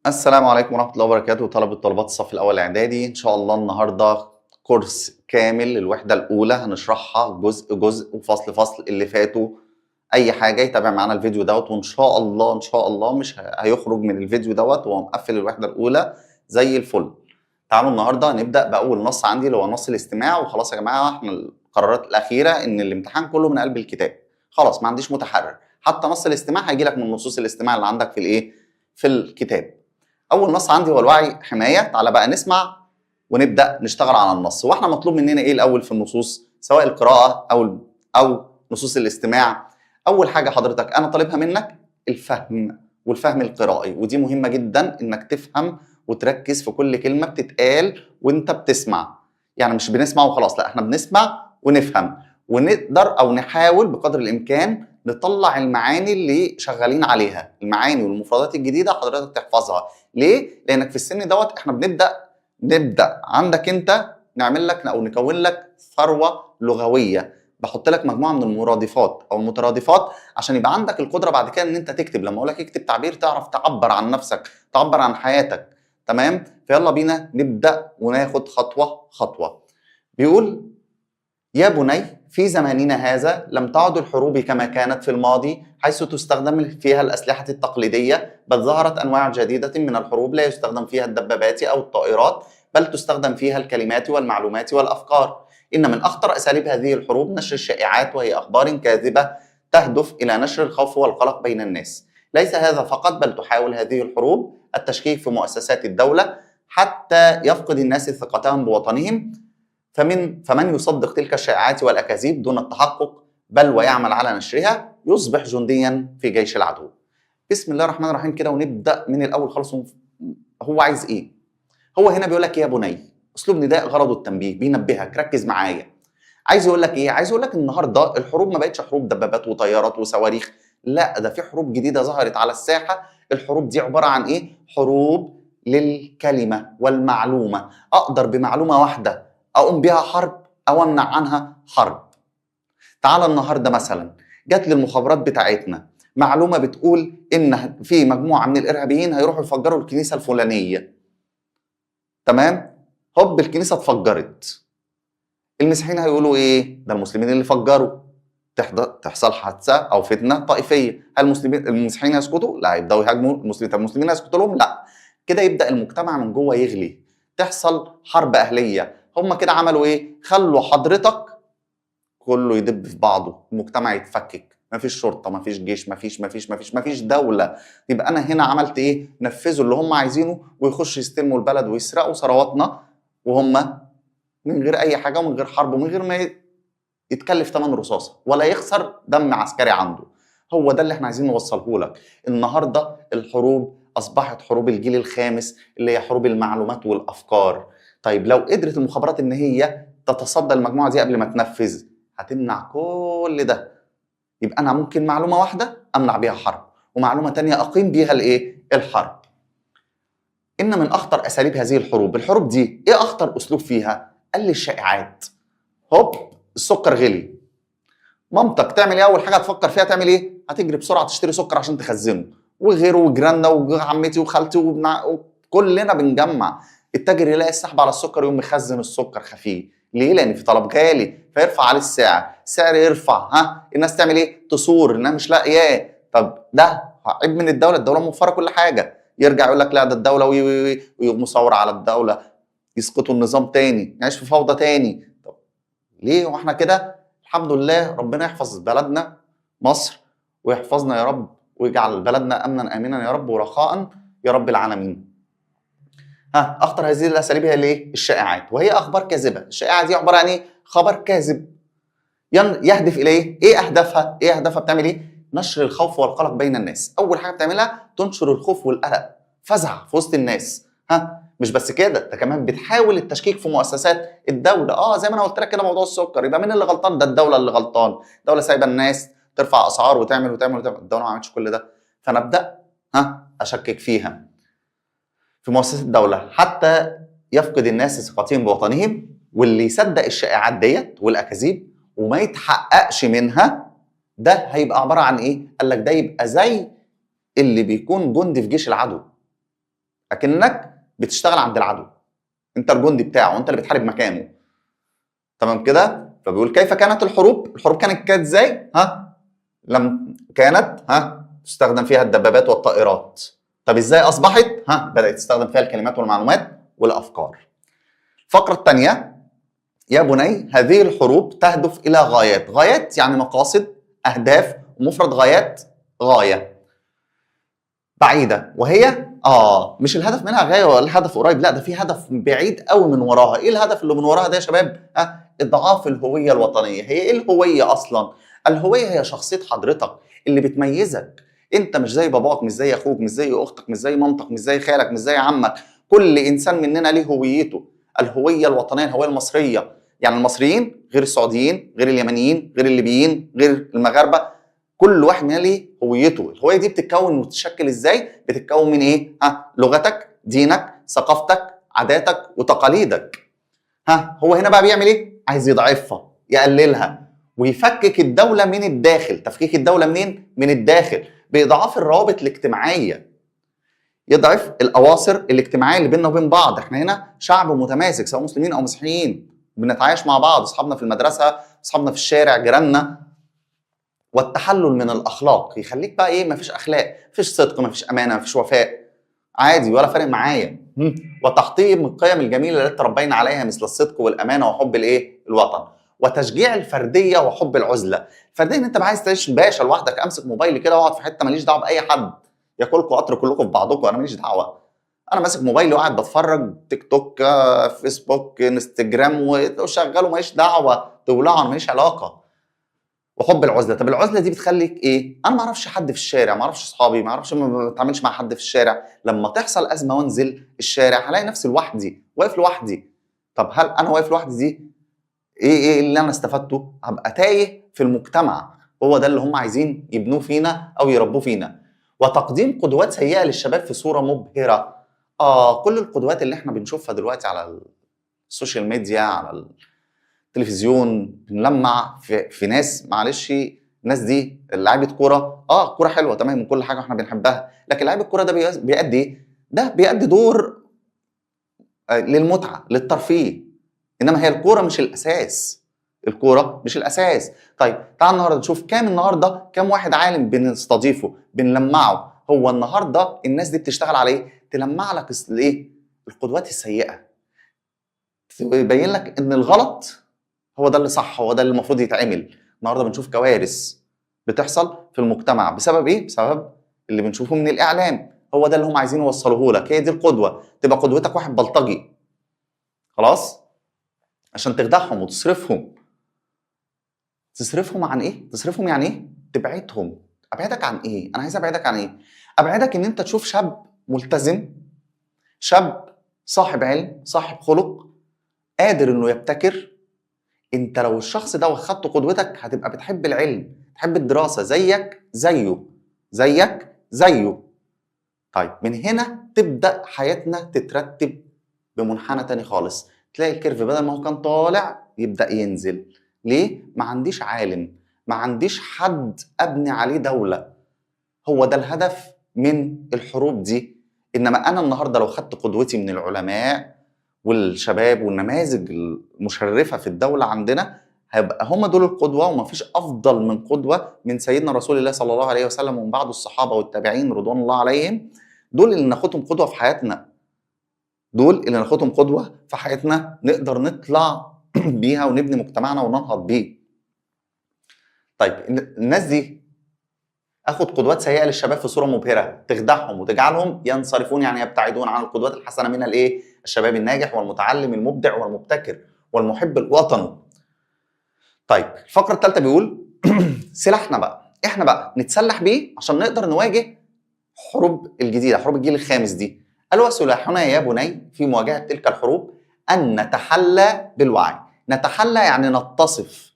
السلام عليكم ورحمة الله وبركاته. طلبة الصف الأول إعدادي، إن شاء الله النهاردة كورس كامل للوحدة الأولى هنشرحها جزء جزء وفصل فصل. اللي فاتوا أي حاجة يتابع معانا الفيديو دوت، وإن شاء الله مش هيخرج من الفيديو دوت وهو مقفل الوحدة الأولى زي الفل. تعالوا النهاردة نبدأ بأول نص عندي اللي هو نص الاستماع. وخلاص يا جماعة، احنا القرارات الأخيرة إن الامتحان كله من قلب الكتاب، خلاص ما عنديش متحرر. حتى نص الاستماع هيجي لك من نصوص الاستماع اللي عندك في الإيه؟ في الكتاب. اول نص عندي هو الوعي حمايه. تعالى بقى نسمع ونبدا نشتغل على النص. واحنا مطلوب مننا ايه الاول في النصوص، سواء القراءه او نصوص الاستماع؟ اول حاجه حضرتك انا طالبها منك الفهم، والفهم القرائي، ودي مهمه جدا انك تفهم وتركز في كل كلمه بتتقال وانت بتسمع. يعني مش بنسمع وخلاص، لا احنا بنسمع ونفهم، ونقدر او نحاول بقدر الامكان نطلع المعاني اللي شغالين عليها. المعاني والمفردات الجديده حضرتك تحفظها. ليه؟ لانك في السن دوت احنا بنبدا عندك انت نعمل لك او نكون لك ثروه لغويه. بحط لك مجموعه من المرادفات او المترادفات عشان يبقى عندك القدره بعد كده ان انت تكتب. لما اقول لك اكتب تعبير تعرف تعبر عن نفسك، تعبر عن حياتك. تمام؟ فيلا بينا نبدا وناخد خطوه خطوه. بيقول: يا بني، في زماننا هذا لم تعد الحروب كما كانت في الماضي، حيث تستخدم فيها الأسلحة التقليدية، بل ظهرت أنواع جديدة من الحروب لا يستخدم فيها الدبابات أو الطائرات، بل تستخدم فيها الكلمات والمعلومات والأفكار. إن من أخطر أساليب هذه الحروب نشر الشائعات، وهي أخبار كاذبة تهدف إلى نشر الخوف والقلق بين الناس. ليس هذا فقط، بل تحاول هذه الحروب التشكيك في مؤسسات الدولة حتى يفقد الناس ثقتهم بوطنهم، فمن يصدق تلك الشائعات والأكاذيب دون التحقق بل ويعمل على نشرها يصبح جنديا في جيش العدو. بسم الله الرحمن الرحيم كده، ونبدأ من الأول خالص. هو عايز إيه؟ هو هنا بيقول لك يا بني، أسلوب نداء غرضه التنبيه، بينبهك ركز معايا. عايز يقول لك إيه؟ عايز يقول لك النهارده الحروب ما بقتش حروب دبابات وطيارات وصواريخ، لا ده في حروب جديدة ظهرت على الساحة. الحروب دي عبارة عن إيه؟ حروب للكلمة والمعلومة. أقدر بمعلومة واحدة أقوم بها حرب أو أمنع عنها حرب. تعال النهاردة مثلا جات للمخابرات بتاعتنا معلومة بتقول إن في مجموعة من الإرهابيين هيروحوا يفجروا الكنيسة الفلانية. تمام؟ هوب الكنيسة اتفجرت. المسيحيين هيقولوا إيه؟ ده المسلمين اللي فجروا. تحصل حادثة أو فتنة طائفية. هل المسيحيين يسكتوا؟ لا، يبدأوا يهاجموا المسلمين. طب المسلمين يسكتوا لهم؟ لا. كده يبدأ المجتمع من جوه يغلي، تحصل حرب أهلية. هم كده عملوا إيه؟ خلوا حضرتك كله يدب في بعضه، المجتمع يتفكك، مفيش شرطه، مفيش جيش، مفيش دوله. يبقى انا هنا عملت ايه؟ نفذوا اللي هم عايزينه ويخشوا يستلموا البلد ويسرقوا ثرواتنا، وهم من غير اي حاجه ومن غير حرب ومن غير ما يتكلف ثمن رصاصه ولا يخسر دم عسكري عنده. هو ده اللي احنا عايزين نوصله لك. النهارده الحروب اصبحت حروب الجيل الخامس، اللي هي حروب المعلومات والافكار. طيب لو قدرت المخابرات ان هي تتصدى المجموعه دي قبل ما تنفذ، هتمنع كل ده. يبقى انا ممكن معلومه واحده امنع بيها حرب، ومعلومه تانية اقيم بيها الايه؟ الحرب. ان من اخطر اساليب هذه الحروب دي ايه اخطر اسلوب فيها؟ قال لي الشائعات. هوب السكر غلي، مامتك تعمل ايه؟ اول حاجه تفكر فيها تعمل ايه؟ هتجري بسرعه تشتري سكر عشان تخزنه، وغيره وجيراننا وعمتي وخالتي وكلنا بنجمع. التاجر يلاقي السحب على السكر يقوم مخزن السكر خفيه. ليه؟ لان في طلب غالي فيرفع عليه السعر يرفع. الناس تعمل ايه؟ تصور انها مش لاقياه. طب ده عيب من الدوله موفره كل حاجه. يرجع يقول لك لا ده الدوله ويقوم مصور على الدوله، يسقطوا النظام تاني، نعيش في فوضى تاني. طب ليه واحنا كده؟ الحمد لله، ربنا يحفظ بلدنا مصر ويحفظنا يا رب، ويجعل بلدنا امنا امنا يا رب ورخاء يا رب العالمين. اخطر هذه الاساليب هي الايه؟ الشائعات، وهي اخبار كاذبه. الشائعه دي عباره عن ايه؟ خبر كاذب يهدف الى ايه؟ ايه اهدافها؟ بتعمل ايه؟ نشر الخوف والقلق بين الناس. اول حاجه بتعملها تنشر الخوف والقلق، فزع في وسط الناس. مش بس كده، ده كمان بتحاول التشكيك في مؤسسات الدوله. زي ما انا قلت لك كده موضوع السكر، يبقى مين اللي غلطان؟ ده الدوله اللي غلطان. الدوله سايبه الناس ترفع اسعار وتعمل. الدوله ما عملتش كل ده، فنبدا اشكك فيها في مؤسسات الدوله حتى يفقد الناس ثقتهم بوطنهم. واللي يصدق الشائعات ديت والاكاذيب وما يتحققش منها، ده هيبقى عباره عن ايه؟ قال لك ده يبقى زي اللي بيكون جندي في جيش العدو. اكنك بتشتغل عند العدو، انت الجندي بتاعه، انت اللي بتحارب مكانه. تمام كده؟ فبيقول كيف كانت الحروب؟ الحروب كانت ازاي؟ كانت تستخدم فيها الدبابات والطائرات. طب ازاي اصبحت؟ بدات تستخدم فيها الكلمات والمعلومات والافكار. الفقره الثانيه: يا بني هذه الحروب تهدف الى غايات. غايات يعني مقاصد، اهداف، ومفرد غايات غايه بعيده، وهي مش الهدف منها غايه ولا الهدف قريب، لا ده في هدف بعيد قوي من وراها. ايه الهدف اللي من وراها ده يا شباب؟ اضعاف الهويه الوطنيه. هي ايه الهويه اصلا؟ الهويه هي شخصيه حضرتك اللي بتميزك. انت مش زي باباك، مش زي اخوك، مش زي اختك، مش زي مامتك، مش زي خالك، مش زي عمك. كل انسان مننا ليه هويته. الهويه الوطنيه، الهويه المصريه. يعني المصريين غير السعوديين، غير اليمنيين، غير الليبيين، غير المغاربه. كل واحد مننا ليه هويته. الهويه دي بتتكون وتتشكل ازاي؟ بتتكون من ايه؟ لغتك، دينك، ثقافتك، عاداتك وتقاليدك. هو هنا بقى بيعمل ايه؟ عايز يضعفها، يقللها، ويفكك الدوله من الداخل. تفكيك الدوله منين؟ من الداخل، باضعاف الروابط الاجتماعيه. يضعف الاواصر الاجتماعيه اللي بيننا وبين بعض. احنا هنا شعب متماسك، سواء مسلمين او مسيحيين، بنتعايش مع بعض، اصحابنا في المدرسه، اصحابنا في الشارع، جيراننا. والتحلل من الاخلاق، يخليك بقى ايه؟ مفيش اخلاق، مفيش صدق، مفيش امانه، مفيش وفاء، عادي ولا فارق معايا. وتحطيم القيم الجميله التي تربينا عليها، مثل الصدق والامانه وحب الايه؟ الوطن. وتشجيع الفرديه وحب العزله. الفرديه ان انت بقى عايز تعيش باشا لوحدك، امسك موبايلي كده واقعد في حته ماليش دعوه باي حد، ياكلكم قطر كلكم في بعضكم، انا ماليش دعوه. انا ماسك موبايلي وقاعد بتفرج تيك توك، فيسبوك، انستجرام، وشغال وماليش دعوه، تولعوا، انا ماليش علاقه. وحب العزله. طب العزله دي بتخليك ايه؟ انا ما اعرفش حد في الشارع، ما اعرفش اصحابي، ما اعرفش، ما بتعاملش مع حد في الشارع. لما تحصل ازمه وانزل الشارع هلاقي نفسي لوحدي، واقف لوحدي. طب هل انا واقف لوحدي دي ايه اللي انا استفدته؟ هبقى تايه في المجتمع. هو ده اللي هم عايزين يبنوه فينا او يربوه فينا. وتقديم قدوات سيئه للشباب في صوره مبهره. كل القدوات اللي احنا بنشوفها دلوقتي على السوشيال ميديا، على تلفزيون، بنلمع في ناس، معلش، الناس دي لعيبه كوره، كوره حلوه تمام وكل حاجه احنا بنحبها، لكن لعيب الكوره ده بيأدي ايه؟ ده بيأدي دور للمتعه، للترفيه. انما هي الكوره مش الاساس. الكوره مش الاساس. طيب تعال النهارده نشوف كام واحد عالم بنستضيفه، بنلمعه. هو النهارده الناس دي بتشتغل على ايه؟ تلمع لك الايه؟ القدوات السيئه، تبين لك ان الغلط هو ده اللي صح، هو ده اللي المفروض يتعمل. النهارده بنشوف كوارث بتحصل في المجتمع بسبب ايه؟ بسبب اللي بنشوفه من الاعلام. هو ده اللي هم عايزين يوصلوه لك. هي دي القدوه، تبقى قدوتك واحد بلطجي خلاص عشان تخدعهم وتصرفهم. تصرفهم عن ايه؟ تصرفهم يعني ايه؟ تبعدهم. ابعدك عن ايه؟ انا عايز ابعدك عن ايه؟ ابعدك ان انت تشوف شاب ملتزم، شاب صاحب علم، صاحب خلق، قادر انه يبتكر. انت لو الشخص ده واخدته قدوتك هتبقى بتحب العلم، تحب الدراسه زيك زيه، زيك زيه. طيب من هنا تبدا حياتنا تترتب بمنحنى تاني خالص. تلاقي الكيرف بدل ما هو كان طالع يبدا ينزل. ليه؟ ما عنديش عالم، ما عنديش حد ابني عليه دوله. هو ده الهدف من الحروب دي. انما انا النهارده لو خدت قدوتي من العلماء والشباب والنماذج المشرفه في الدوله عندنا، هيبقى هم دول القدوه. ومفيش افضل من قدوه من سيدنا رسول الله صلى الله عليه وسلم، ومن بعده الصحابه والتابعين رضوان الله عليهم. دول اللي ناخدهم قدوه في حياتنا، دول اللي ناخدهم قدوه في حياتنا، نقدر نطلع بيها ونبني مجتمعنا وننهض بيه. طيب الناس دي اخد قدوات سيئه للشباب في صوره مبهره تخدعهم وتجعلهم ينصرفون، يعني يبتعدون عن القدوات الحسنه منها الايه؟ الشباب الناجح والمتعلم المبدع والمبتكر والمحب لوطنه. طيب الفقره الثالثه بيقول سلاحنا بقى، احنا بقى نتسلح بيه عشان نقدر نواجه حروب الجديده، حروب الجيل الخامس دي. قال وسلاحنا يا بني في مواجهه تلك الحروب ان نتحلى بالوعي. نتحلى يعني نتصف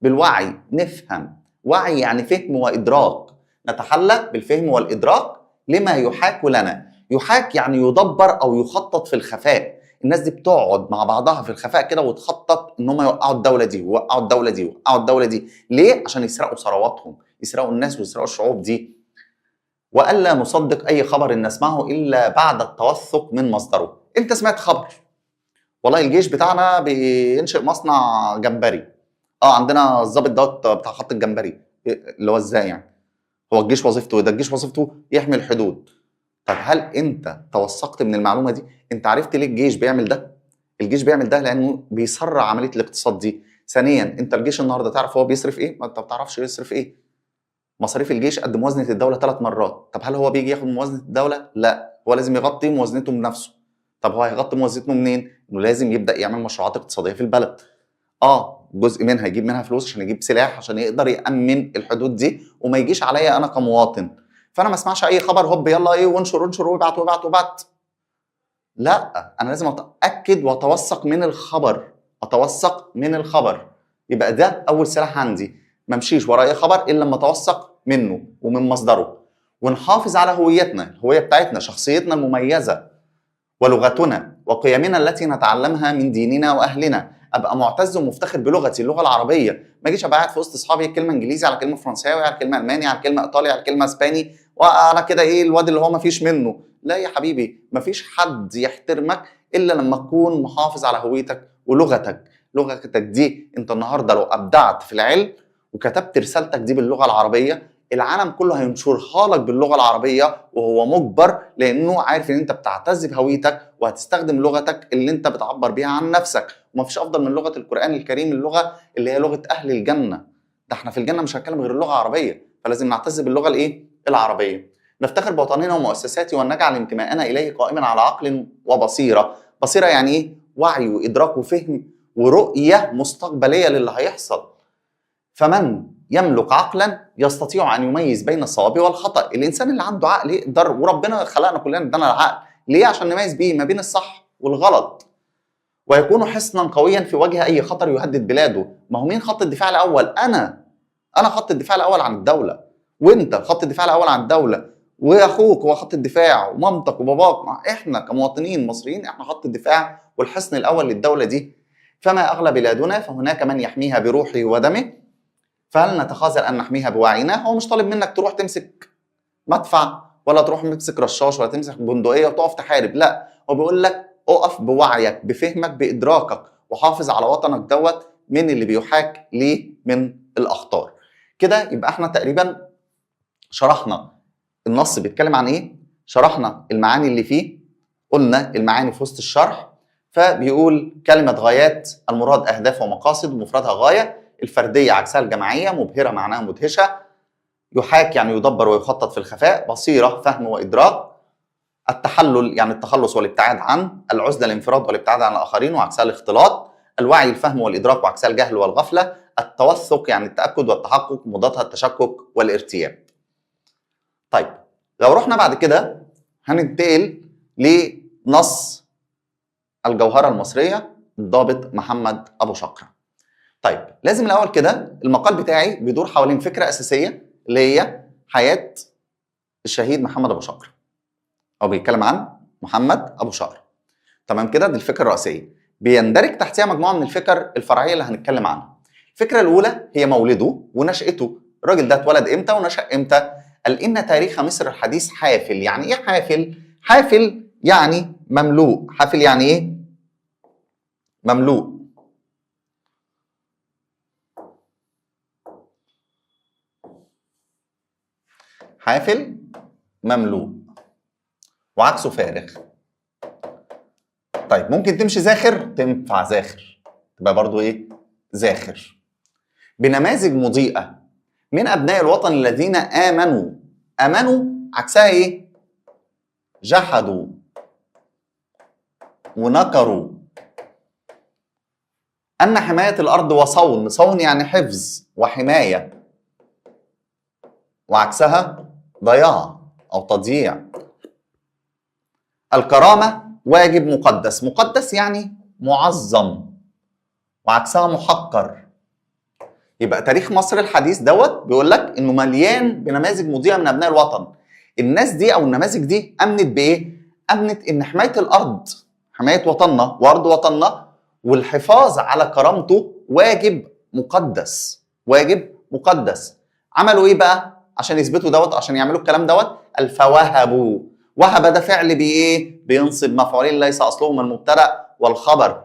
بالوعي، نفهم. وعي يعني فهم وإدراك. نتحلى بالفهم والإدراك لما يحاك لنا. يحاك يعني يدبر أو يخطط في الخفاء. الناس دي بتقعد مع بعضها في الخفاء كده وتخطط ان هم يوقعوا الدولة دي ويوقعوا الدولة دي ويوقعوا الدولة دي. ليه؟ عشان يسرقوا ثرواتهم، يسرقوا الناس ويسرقوا الشعوب دي. والا نصدق اي خبر نسمعه الا بعد التوثق من مصدره. انت سمعت خبر والله الجيش بتاعنا بينشئ مصنع جمبري، عندنا الضابط دوت بتاع خط الجمبري، اللي هو ازاي يعني؟ هو الجيش وظيفته ايه؟ ده الجيش وظيفته يحمي الحدود. طب هل انت توثقت من المعلومه دي؟ انت عرفت ليه الجيش بيعمل ده؟ الجيش بيعمل ده لانه بيسرع عمليه الاقتصاد دي. ثانيا، انت الجيش النهارده تعرف هو بيصرف ايه؟ ما انت ما بتعرفش يصرف ايه. مصاريف الجيش قد موازنه الدوله 3 مرات. طب هل هو بيجي ياخد موازنه الدوله؟ لا، هو لازم يغطي موازنته بنفسه. طب هو هيغطي موازنته منين؟ انه لازم يبدا يعمل مشروعات اقتصاديه في البلد. جزء منها يجيب منها فلوس عشان يجيب سلاح عشان يقدر يامن الحدود دي وما يجيش عليا انا كمواطن. فانا ما اسمعش اي خبر هوب يلا ايه وانشر انشر وابعت وابعت وابعت. لا، انا لازم اتاكد واتوثق من الخبر. اتوثق من الخبر، يبقى ده اول سلاح عندي. ما امشيش ورا اي خبر الا لما اتوثق منه ومن مصدره. ونحافظ على هويتنا، الهويه بتاعتنا، شخصيتنا المميزه ولغتنا وقيمنا التي نتعلمها من ديننا واهلنا. ابقى معتز ومفتخر بلغتي، اللغه العربيه. ما اجيش ابقى قاعد في وسط اصحابي كلمه انجليزي على كلمه فرنساوي على كلمه الماني على كلمه ايطالي على كلمه اسباني، وانا كده ايه الواد اللي هو ما فيش منه. لا يا حبيبي، ما فيش حد يحترمك الا لما تكون محافظ على هويتك ولغتك. لغتك دي انت النهارده لو ابدعت في العلم وكتبت رسالتك دي باللغه العربيه، العالم كله هينشرها لك باللغه العربيه وهو مجبر، لانه عارف ان انت بتعتز بهويتك وهتستخدم لغتك اللي انت بتعبر بيها عن نفسك. ومفيش افضل من لغه القران الكريم، اللغه اللي هي لغه اهل الجنه. ده احنا في الجنه مش هنتكلم غير اللغه العربيه، فلازم نعتز باللغه الايه؟ العربيه. نفتخر بوطننا ومؤسساته ونجعل انتمائنا اليه قائما على عقل وبصيره. بصيره يعني ايه؟ وعي وادراك وفهم ورؤيه مستقبليه للي هيحصل. فمن يملك عقلا يستطيع ان يميز بين الصواب والخطا. الانسان اللي عنده عقل يقدر، وربنا خلقنا كلنا ادانا العقل ليه؟ عشان نميز بيه ما بين الصح والغلط. ويكون حصنا قويا في وجه اي خطر يهدد بلاده. ما هو مين خط الدفاع الاول؟ انا خط الدفاع الاول عن الدوله، وانت خط الدفاع الاول عن الدوله، واخوك هو خط الدفاع، ومامتك وباباك. احنا كمواطنين مصريين احنا خط الدفاع والحصن الاول للدوله دي. فما اغلى بلادنا فهناك من يحميها بروحه ودمه، فهل نتخاذل ان نحميها بوعينا؟ هو مش طالب منك تروح تمسك مدفع ولا تروح تمسك رشاش ولا تمسك بندقيه وتقف تحارب، لا، هو بيقول لك اقف بوعيك بفهمك بادراكك وحافظ على وطنك دوت من اللي بيحاك ليه من الاخطار. كده يبقى احنا تقريبا شرحنا النص بيتكلم عن ايه، شرحنا المعاني اللي فيه، قلنا المعاني في وسط الشرح. فبيقول كلمه غايات المراد اهداف ومقاصد ومفردها غايه. الفرديه عكسها الجماعيه، مبهره معناها مدهشه. يحاك يعني يدبر ويخطط في الخفاء. بصيره فهم وادراك. التحلل يعني التخلص والابتعاد عن. العزله الانفراد والابتعاد عن الاخرين وعكسها الاختلاط. الوعي الفهم والادراك وعكسها الجهل والغفله. التوثق يعني التاكد والتحقق، مضادها التشكك والارتياب. طيب لو رحنا بعد كده هننتقل لنص الجوهره المصريه الضابط محمد ابو شقره. طيب لازم الاول كده المقال بتاعي بيدور حوالين فكره اساسيه اللي هي حياه الشهيد محمد ابو شقره، او بيتكلم عن محمد ابو شقره. تمام كده، دي الفكره الرئيسيه. بيندرج تحتها مجموعه من الفكر الفرعيه اللي هنتكلم عنها. الفكره الاولى هي مولده ونشأته. الراجل ده اتولد امتى ونشأ امتى؟ قال ان تاريخ مصر الحديث حافل. يعني ايه حافل؟ حافل يعني مملوء. حافل يعني ايه؟ مملوء. حافل مملوء وعكسه فارغ. طيب ممكن تمشي زاخر، تنفع زاخر، تبقى برضو ايه؟ زاخر. بنماذج مضيئة من أبناء الوطن الذين آمنوا. آمنوا عكسها ايه؟ جحدوا ونكروا. أن حماية الأرض وصون. صون يعني حفظ وحماية، وعكسها ضياع أو تضييع. الكرامة واجب مقدس. مقدس يعني معظم، وعكسها محقر. يبقى تاريخ مصر الحديث دوت بيقول لك انه مليان بنماذج مضيئه من ابناء الوطن. الناس دي او النماذج دي امنت بايه؟ امنت ان حمايه الارض، حمايه وطننا وارض وطننا والحفاظ على كرامته واجب مقدس. واجب مقدس. عملوا ايه بقى؟ عشان يثبتوا دوت، عشان يعملوا الكلام دوت، فوهبوا. وهب ده فعل بايه؟ بينصب مفعولين ليس اصلهم المبتدا والخبر.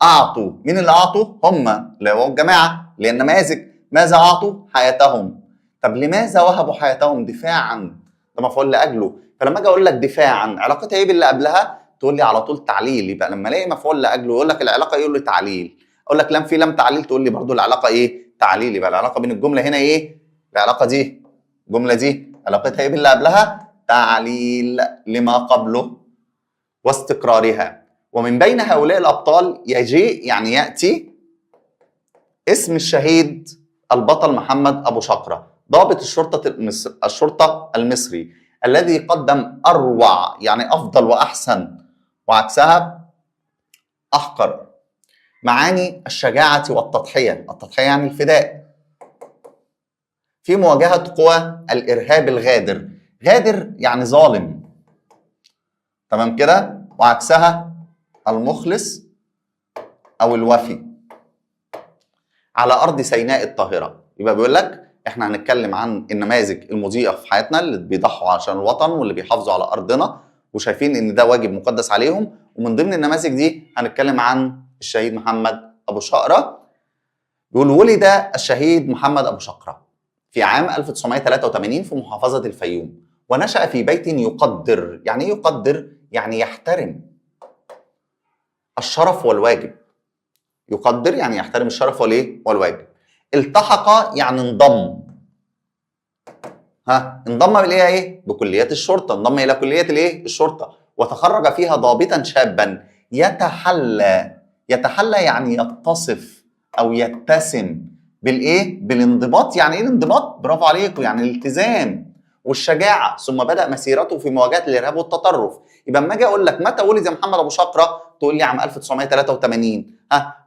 اعطوا، مين اللي اعطوا؟ هم، اللي هو الجماعه، اللي هي النماذج. ماذا اعطوا؟ حياتهم. طب لماذا وهبوا حياتهم؟ دفاعا، ده مفعول لاجله. فلما اجي اقول لك دفاعا علاقتها ايه باللي قبلها؟ تقول لي على طول تعليل. يبقى لما الاقي مفعول لاجله يقول لك العلاقه، يقول لي تعليل. اقول لك لم في لم تعليل، تقول لي برضو العلاقه ايه؟ تعليل. يبقى العلاقه بين الجمله هنا ايه؟ العلاقه دي، الجمله دي علاقتها ايه باللي قبلها؟ تعليل لما قبله واستقرارها. ومن بين هؤلاء الابطال يجي، يعني ياتي، اسم الشهيد البطل محمد ابو شقره، ضابط الشرطه المصري، الذي قدم اروع، يعني افضل واحسن، وعكسها احقر، معاني الشجاعه والتضحيه. التضحيه يعني الفداء في مواجهه قوى الارهاب الغادر. غادر يعني ظالم، تمام كده؟ وعكسها المخلص او الوفي، على ارض سيناء الطاهره. يبقى بيقول لك احنا هنتكلم عن النماذج المضيئه في حياتنا، اللي بيضحوا عشان الوطن واللي بيحافظوا على ارضنا وشايفين ان ده واجب مقدس عليهم. ومن ضمن النماذج دي هنتكلم عن الشهيد محمد ابو شقره. بيقول ولد الشهيد محمد ابو شقره في عام 1983 في محافظه الفيوم، ونشأ في بيت يقدر. يعني ايه يقدر؟ يعني يحترم الشرف والواجب. يقدر يعني يحترم الشرف والايه؟ والواجب. التحق يعني انضم. انضم بالايه؟ ايه؟ بكليات الشرطه. انضم الى كليه الايه؟ الشرطه. وتخرج فيها ضابطا شابا يتحلى. يتحلى يعني يتصف او يتسم بالايه؟ بالانضباط. يعني ايه الانضباط؟ برافو عليكم، يعني الالتزام والشجاعه. ثم بدأ مسيرته في مواجهه الارهاب والتطرف. يبقى اما اجي اقول لك متى ولد يا محمد ابو شقره، تقول لي عام 1983.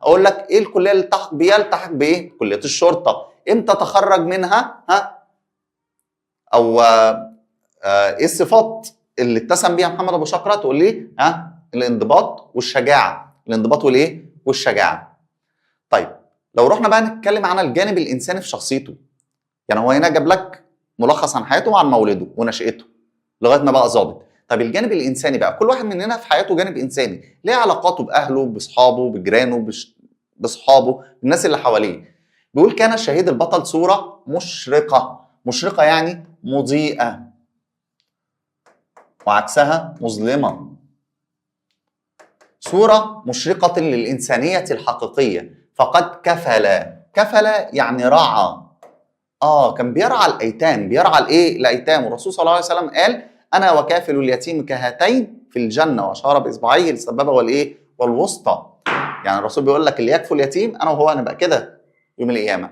اقول لك ايه الكليه اللي التحق بيها؟ التحق بايه؟ كليه الشرطه. امتى تخرج منها؟ او ايه الصفات اللي اتسم بيها محمد ابو شقره؟ تقول لي الانضباط والشجاعه. الانضباط والايه؟ والشجاعه. طيب لو رحنا بقى نتكلم عن الجانب الانساني في شخصيته، يعني هو هنا جاب لك ملخص عن حياته وعن مولده ونشأته لغايه ما بقى ظابط. طب الجانب الانساني بقى، كل واحد مننا في حياته جانب انساني، ليه علاقاته باهله، باصحابه، بجيرانه، باصحابه، الناس اللي حواليه. بيقول كان الشهيد البطل صوره مشرقه. مشرقه يعني مضيئه، وعكسها مظلمه. صوره مشرقه للانسانيه الحقيقيه، فقد كفل يعني رعى. كان بيرعى الايتام. بيرعى الايه؟ الايتام. والرسول صلى الله عليه وسلم قال انا وكافل اليتيم كهاتين في الجنه، واشار باصبعيه السبابه والايه؟ والوسطى. يعني الرسول بيقول لك اللي يكفل اليتيم انا وهو هنبقى كده يوم القيامه.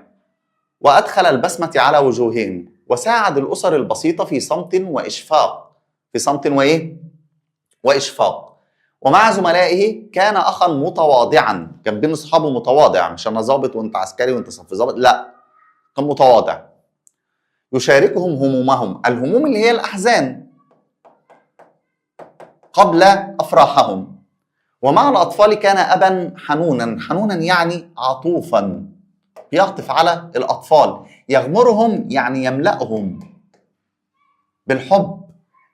وادخل البسمه على وجوههم، وساعد الاسر البسيطه في صمت واشفاق. في صمت وايه؟ واشفاق. ومع زملائه كان اخا متواضعا. كان بين اصحابه متواضع، مش انا ظابط وانت عسكري وانت صف ظابط، لا، كان متواضع. يشاركهم همومهم. الهموم اللي هي الأحزان قبل أفراحهم. ومع الأطفال كان أبا حنونا. حنونا يعني عطوفا، يعطف على الأطفال. يغمرهم يعني يملأهم بالحب.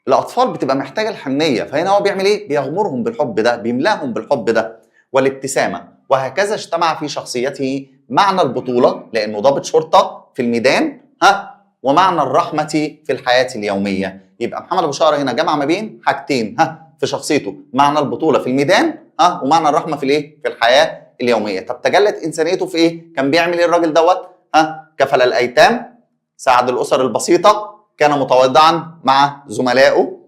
الأطفال بتبقى محتاجة الحنية، فهنا هو بيعمل إيه؟ بيغمرهم بالحب ده، بيملأهم بالحب ده والابتسامة. وهكذا اجتمع في شخصيته معنى البطولة لأنه ضابط شرطة في الميدان، ومعنى الرحمة في الحياة اليومية. يبقى محمد أبو شقرة هنا جمع ما بين حاجتين في شخصيته، معنى البطولة في الميدان ومعنى الرحمة في الايه؟ في الحياة اليومية. طب تجلت إنسانيته في ايه؟ كان بيعمل ايه الراجل دوت؟ كفل الأيتام، ساعد الأسر البسيطة، كان متواضعا مع زملائه،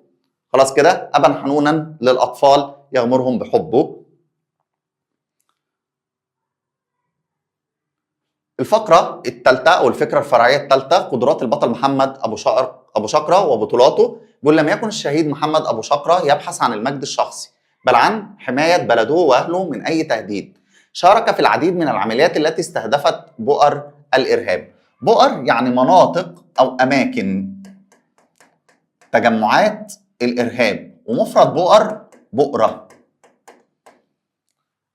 خلاص كده، أبا حنونا للأطفال يغمرهم بحبه. الفقرة الثالثة أو الفكرة الفرعية الثالثة، قدرات البطل محمد أبو شقرة وبطولاته. بيقول لم يكن الشهيد محمد أبو شقرة يبحث عن المجد الشخصي، بل عن حماية بلده وأهله من أي تهديد. شارك في العديد من العمليات التي استهدفت بؤر الإرهاب. بؤر يعني مناطق أو أماكن تجمعات الإرهاب، ومفرد بؤر بؤرة.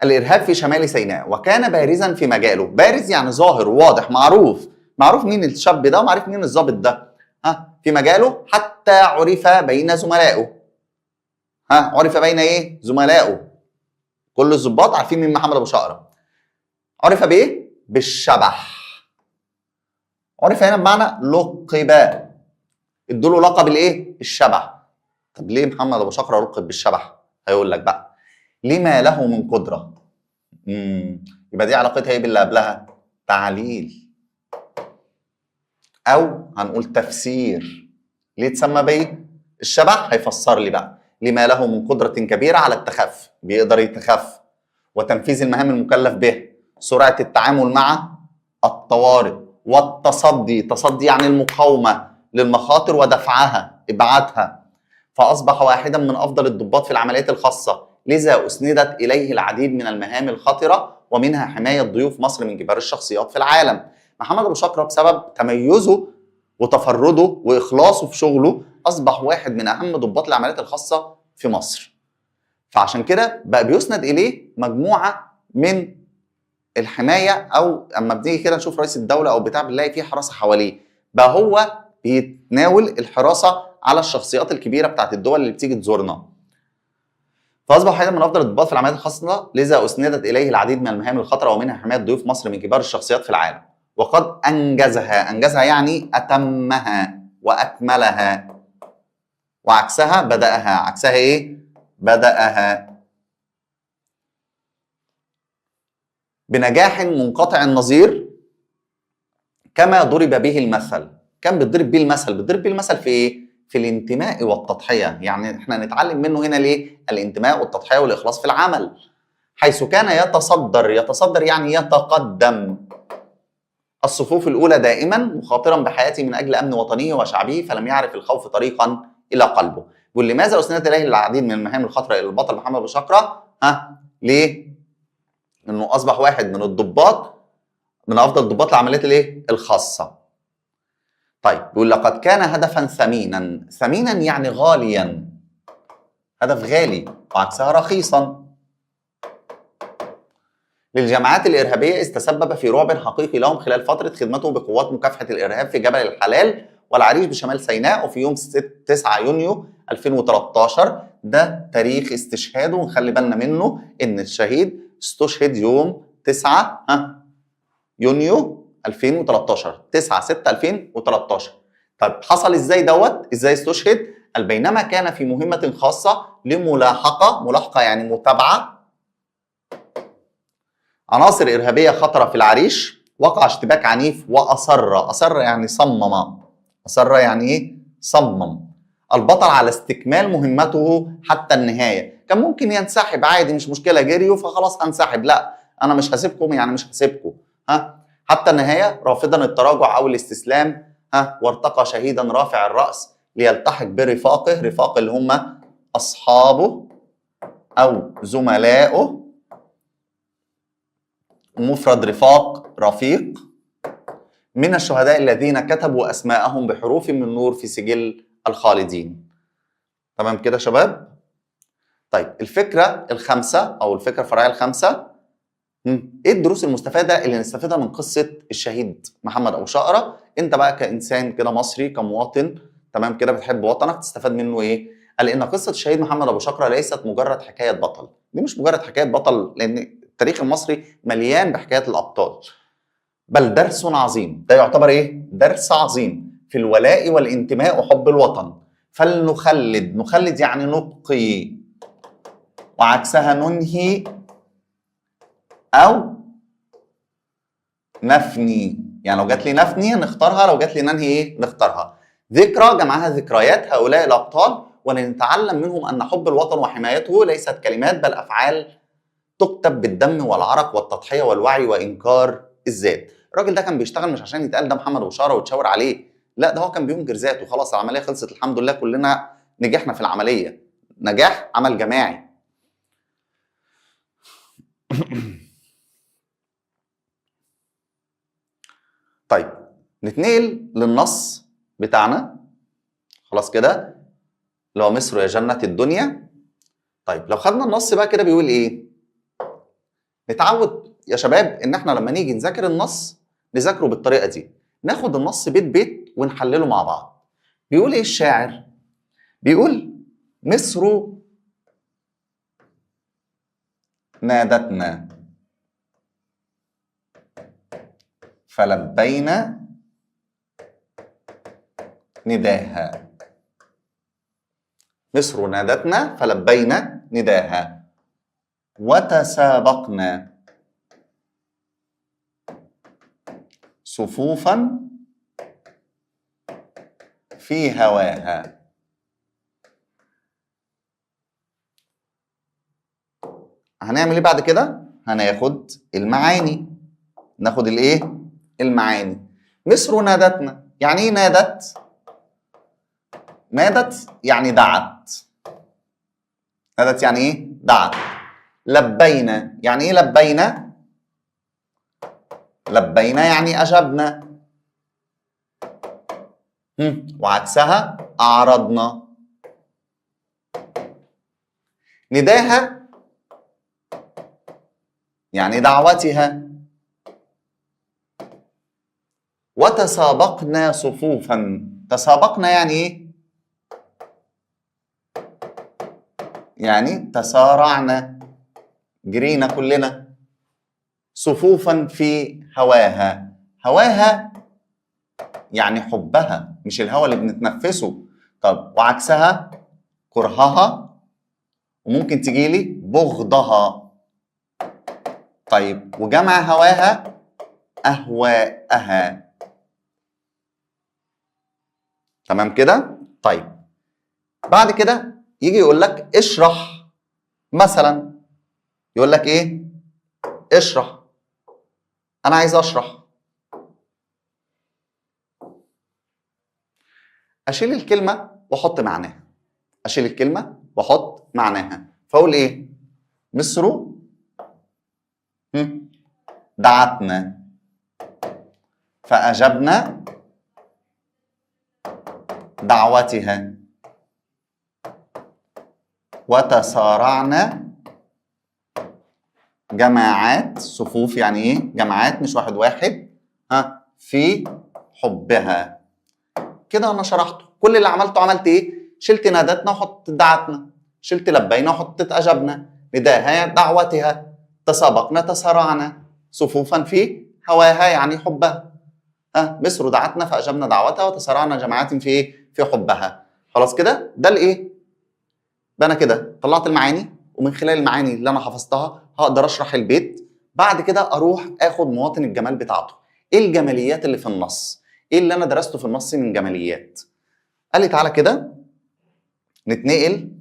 الإرهاب في شمال سيناء، وكان بارزا في مجاله. بارز يعني ظاهر واضح معروف. معروف مين الشاب ده ومعروف مين الضابط ده. في مجاله حتى عرف بين زملائه. عرف بين ايه؟ زملائه. كل الضباط عارفين مين محمد ابو شقره. عرف بايه؟ بالشبح. عرف هنا بمعنى لقب، ادوا له لقب الايه؟ الشبح. طب ليه محمد ابو شقره لقب بالشبح؟ هيقول لك بقى لما له من قدره. يبقى دي علاقتها ايه باللي قبلها؟ تعليل، او هنقول تفسير. ليه اتسمى بايه؟ الشبح. هيفسر لي بقى لما له من قدره كبيره على التخفي، بيقدر يتخفى، وتنفيذ المهام المكلف به، سرعه التعامل مع الطوارئ، والتصدي. تصدي يعني المقاومه للمخاطر ودفعها، ابعادها. فاصبح واحدا من افضل الضباط في العمليات الخاصه، لذا اسندت اليه العديد من المهام الخطره، ومنها حمايه ضيوف مصر من كبار الشخصيات في العالم. محمد ابو شقره بسبب تميزه وتفرده واخلاصه في شغله اصبح واحد من اهم ضباط العمليات الخاصه في مصر. فعشان كده بقى بيسند اليه مجموعه من الحمايه، او اما بنيجي كده نشوف رئيس الدوله او بتاع بنلاقي فيه حراسه حواليه، بقى هو بيتناول الحراسه على الشخصيات الكبيره بتاعت الدول اللي بتيجي تزورنا. فاصبح واحدا من افضل الضباط في العمليات الخاصه، لذا اسندت اليه العديد من المهام الخطره، ومنها حمايه ضيوف مصر من كبار الشخصيات في العالم. وقد انجزها. انجزها يعني اتمها واكملها. وعكسها بداها. عكسها ايه؟ بداها. بنجاح منقطع النظير كما ضرب به المثل. كان بيضرب بيه المثل. بيضرب بيه المثل في ايه؟ في الانتماء والتضحيه. يعني احنا نتعلم منه هنا ليه؟ الانتماء والتضحيه والاخلاص في العمل. حيث كان يتصدر. يتصدر يعني يتقدم الصفوف الاولى دائما، مخاطرا بحياته من اجل امن وطنه وشعبه، فلم يعرف الخوف طريقا الى قلبه. يقول لماذا اسندت اليه العديد من المهام الخطره الى البطل محمد ابو شقره؟ ليه؟ انه اصبح واحد من الضباط، من افضل ضباط العمليات الايه؟ الخاصه. طيب بيقول لقد كان هدفا ثمينا. ثمينا يعني غاليا. هدف غالي، وعكسها رخيصا. للجماعات الارهابيه، اذ تسبب في رعب حقيقي لهم خلال فتره خدمته بقوات مكافحه الارهاب في جبل الحلال والعريش بشمال سيناء، وفي يوم 9 يونيو 2013. ده تاريخ استشهاده، ونخلي بالنا منه ان الشهيد استشهد يوم 9 يونيو 2013. 9/6/2013. طب حصل ازاي دوت؟ ازاي استشهد؟ قال بينما كان في مهمه خاصه لملاحقه. ملاحقه يعني متابعه عناصر إرهابية خطرة في العريش، وقع اشتباك عنيف وأصر. أصر يعني صمم. أصر يعني إيه؟ صمم البطل على استكمال مهمته حتى النهاية. كان ممكن ينسحب عادي، مش مشكلة، جريوا فخلاص هنسحب. لا، أنا مش هسيبكم، يعني مش هسيبكم حتى النهاية، رافضا التراجع أو الاستسلام. وارتقى شهيدا رافع الرأس ليلتحق برفاقه. رفاق اللي هم أصحابه أو زملائه. مفرد رفاق، رفيق، من الشهداء الذين كتبوا أسماءهم بحروف من نور في سجل الخالدين. تمام كده شباب؟ طيب الفكرة الخامسة أو الفكرة الفرعية الخامسة، إيه الدروس المستفادة اللي نستفيدها من قصة الشهيد محمد أبو شقرة؟ أنت بقى كإنسان كده مصري، كمواطن تمام كده بتحب وطنك، تستفاد منه إيه؟ قال إن قصة الشهيد محمد أبو شقرة ليست مجرد حكاية بطل. دي مش مجرد حكاية بطل، لأن التاريخ المصري مليان بحكايات الأبطال، بل درس عظيم. ده يعتبر إيه؟ درس عظيم في الولاء والانتماء وحب الوطن. فلنخلد. نخلد يعني نبقي، وعكسها ننهي أو نفني. يعني لو جات لي نفني نختارها، لو جات لي ننهي إيه؟ نختارها. ذكرى جمعها ذكريات هؤلاء الأبطال، ولنتعلم منهم أن حب الوطن وحمايته ليست كلمات بل أفعال تكتب بالدم والعرق والتضحية والوعي وإنكار الذات. الراجل ده كان بيشتغل مش عشان يتقال ده محمد أبو شقرة ويتشاور عليه، لا، ده هو كان بينكر ذاته. خلاص العملية خلصت الحمد لله، كلنا نجحنا في العملية، نجاح عمل جماعي. طيب نتنقل للنص بتاعنا. خلاص كده، اللي هو مصر يا جنة الدنيا. طيب لو خدنا النص بقى كده بيقول ايه؟ نتعود يا شباب ان احنا لما نيجي نذاكر النص نذاكره بالطريقه دي، ناخد النص بيت بيت ونحلله مع بعض. بيقول ايه الشاعر؟ بيقول مصر نادتنا فلبينا نداها. مصر نادتنا فلبينا نداها وتسابقنا صفوفا في هواها. هنعمل ايه بعد كده؟ هناخد المعاني. ناخد الايه؟ المعاني. مصر نادتنا، يعني ايه نادت؟ نادت يعني دعت. نادت يعني ايه؟ دعت. لبينا يعني ايه لبينا؟ لبينا يعني اجبنا. وعكسها اعرضنا. نداها يعني دعوتها. وتسابقنا صفوفا. تسابقنا يعني ايه؟ يعني تسارعنا، جرينا كلنا. صفوفا في هواها. هواها يعني حبها، مش الهوا اللي بنتنفسه. طب وعكسها كرهها، وممكن تجيلي بغضها. طيب وجمع هواها أهواءها. تمام كده؟ طيب بعد كده يجي يقول لك اشرح. مثلا يقول لك ايه؟ اشرح. انا عايز اشرح. اشيل الكلمه واحط معناها. اشيل الكلمه واحط معناها. فاقول ايه؟ مصر دعتنا فاجبنا دعوتها وتسارعنا جماعات. صفوف يعني ايه؟ جماعات مش واحد واحد. في حبها. كده انا شرحته. كل اللي عملته عملت ايه؟ شلت نادتنا وحطيت دعتنا، شلت لبينا وحطيت اجبنا، نداها دعوتها، تسابقنا تسارعنا، صفوفا في هواها يعني حبها. مصر دعتنا فاجبنا دعوتها وتسارعنا جماعات في ايه؟ في حبها. خلاص كده؟ ده الايه؟ ده انا كده طلعت المعاني، ومن خلال المعاني اللي انا حفظتها هقدر اشرح البيت. بعد كده اروح اخد مواطن الجمال بتاعته. ايه الجماليات اللي في النص؟ ايه اللي انا درسته في النص من جماليات؟ قال لي تعالى كده نتنقل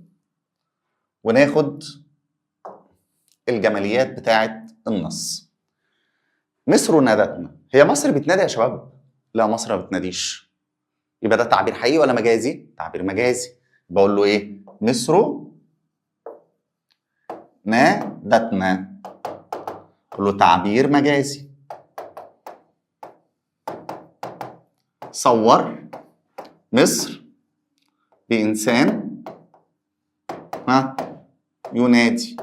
وناخد الجماليات بتاعت النص. مصر نادتنا. هي مصر بتنادي يا شباب؟ لا، مصر ما بتناديش. يبقى ده تعبير حقيقي ولا مجازي؟ تعبير مجازي. بقول له ايه؟ مصر نادتنا. قول له تعبير مجازي. صور مصر بإنسان ينادي.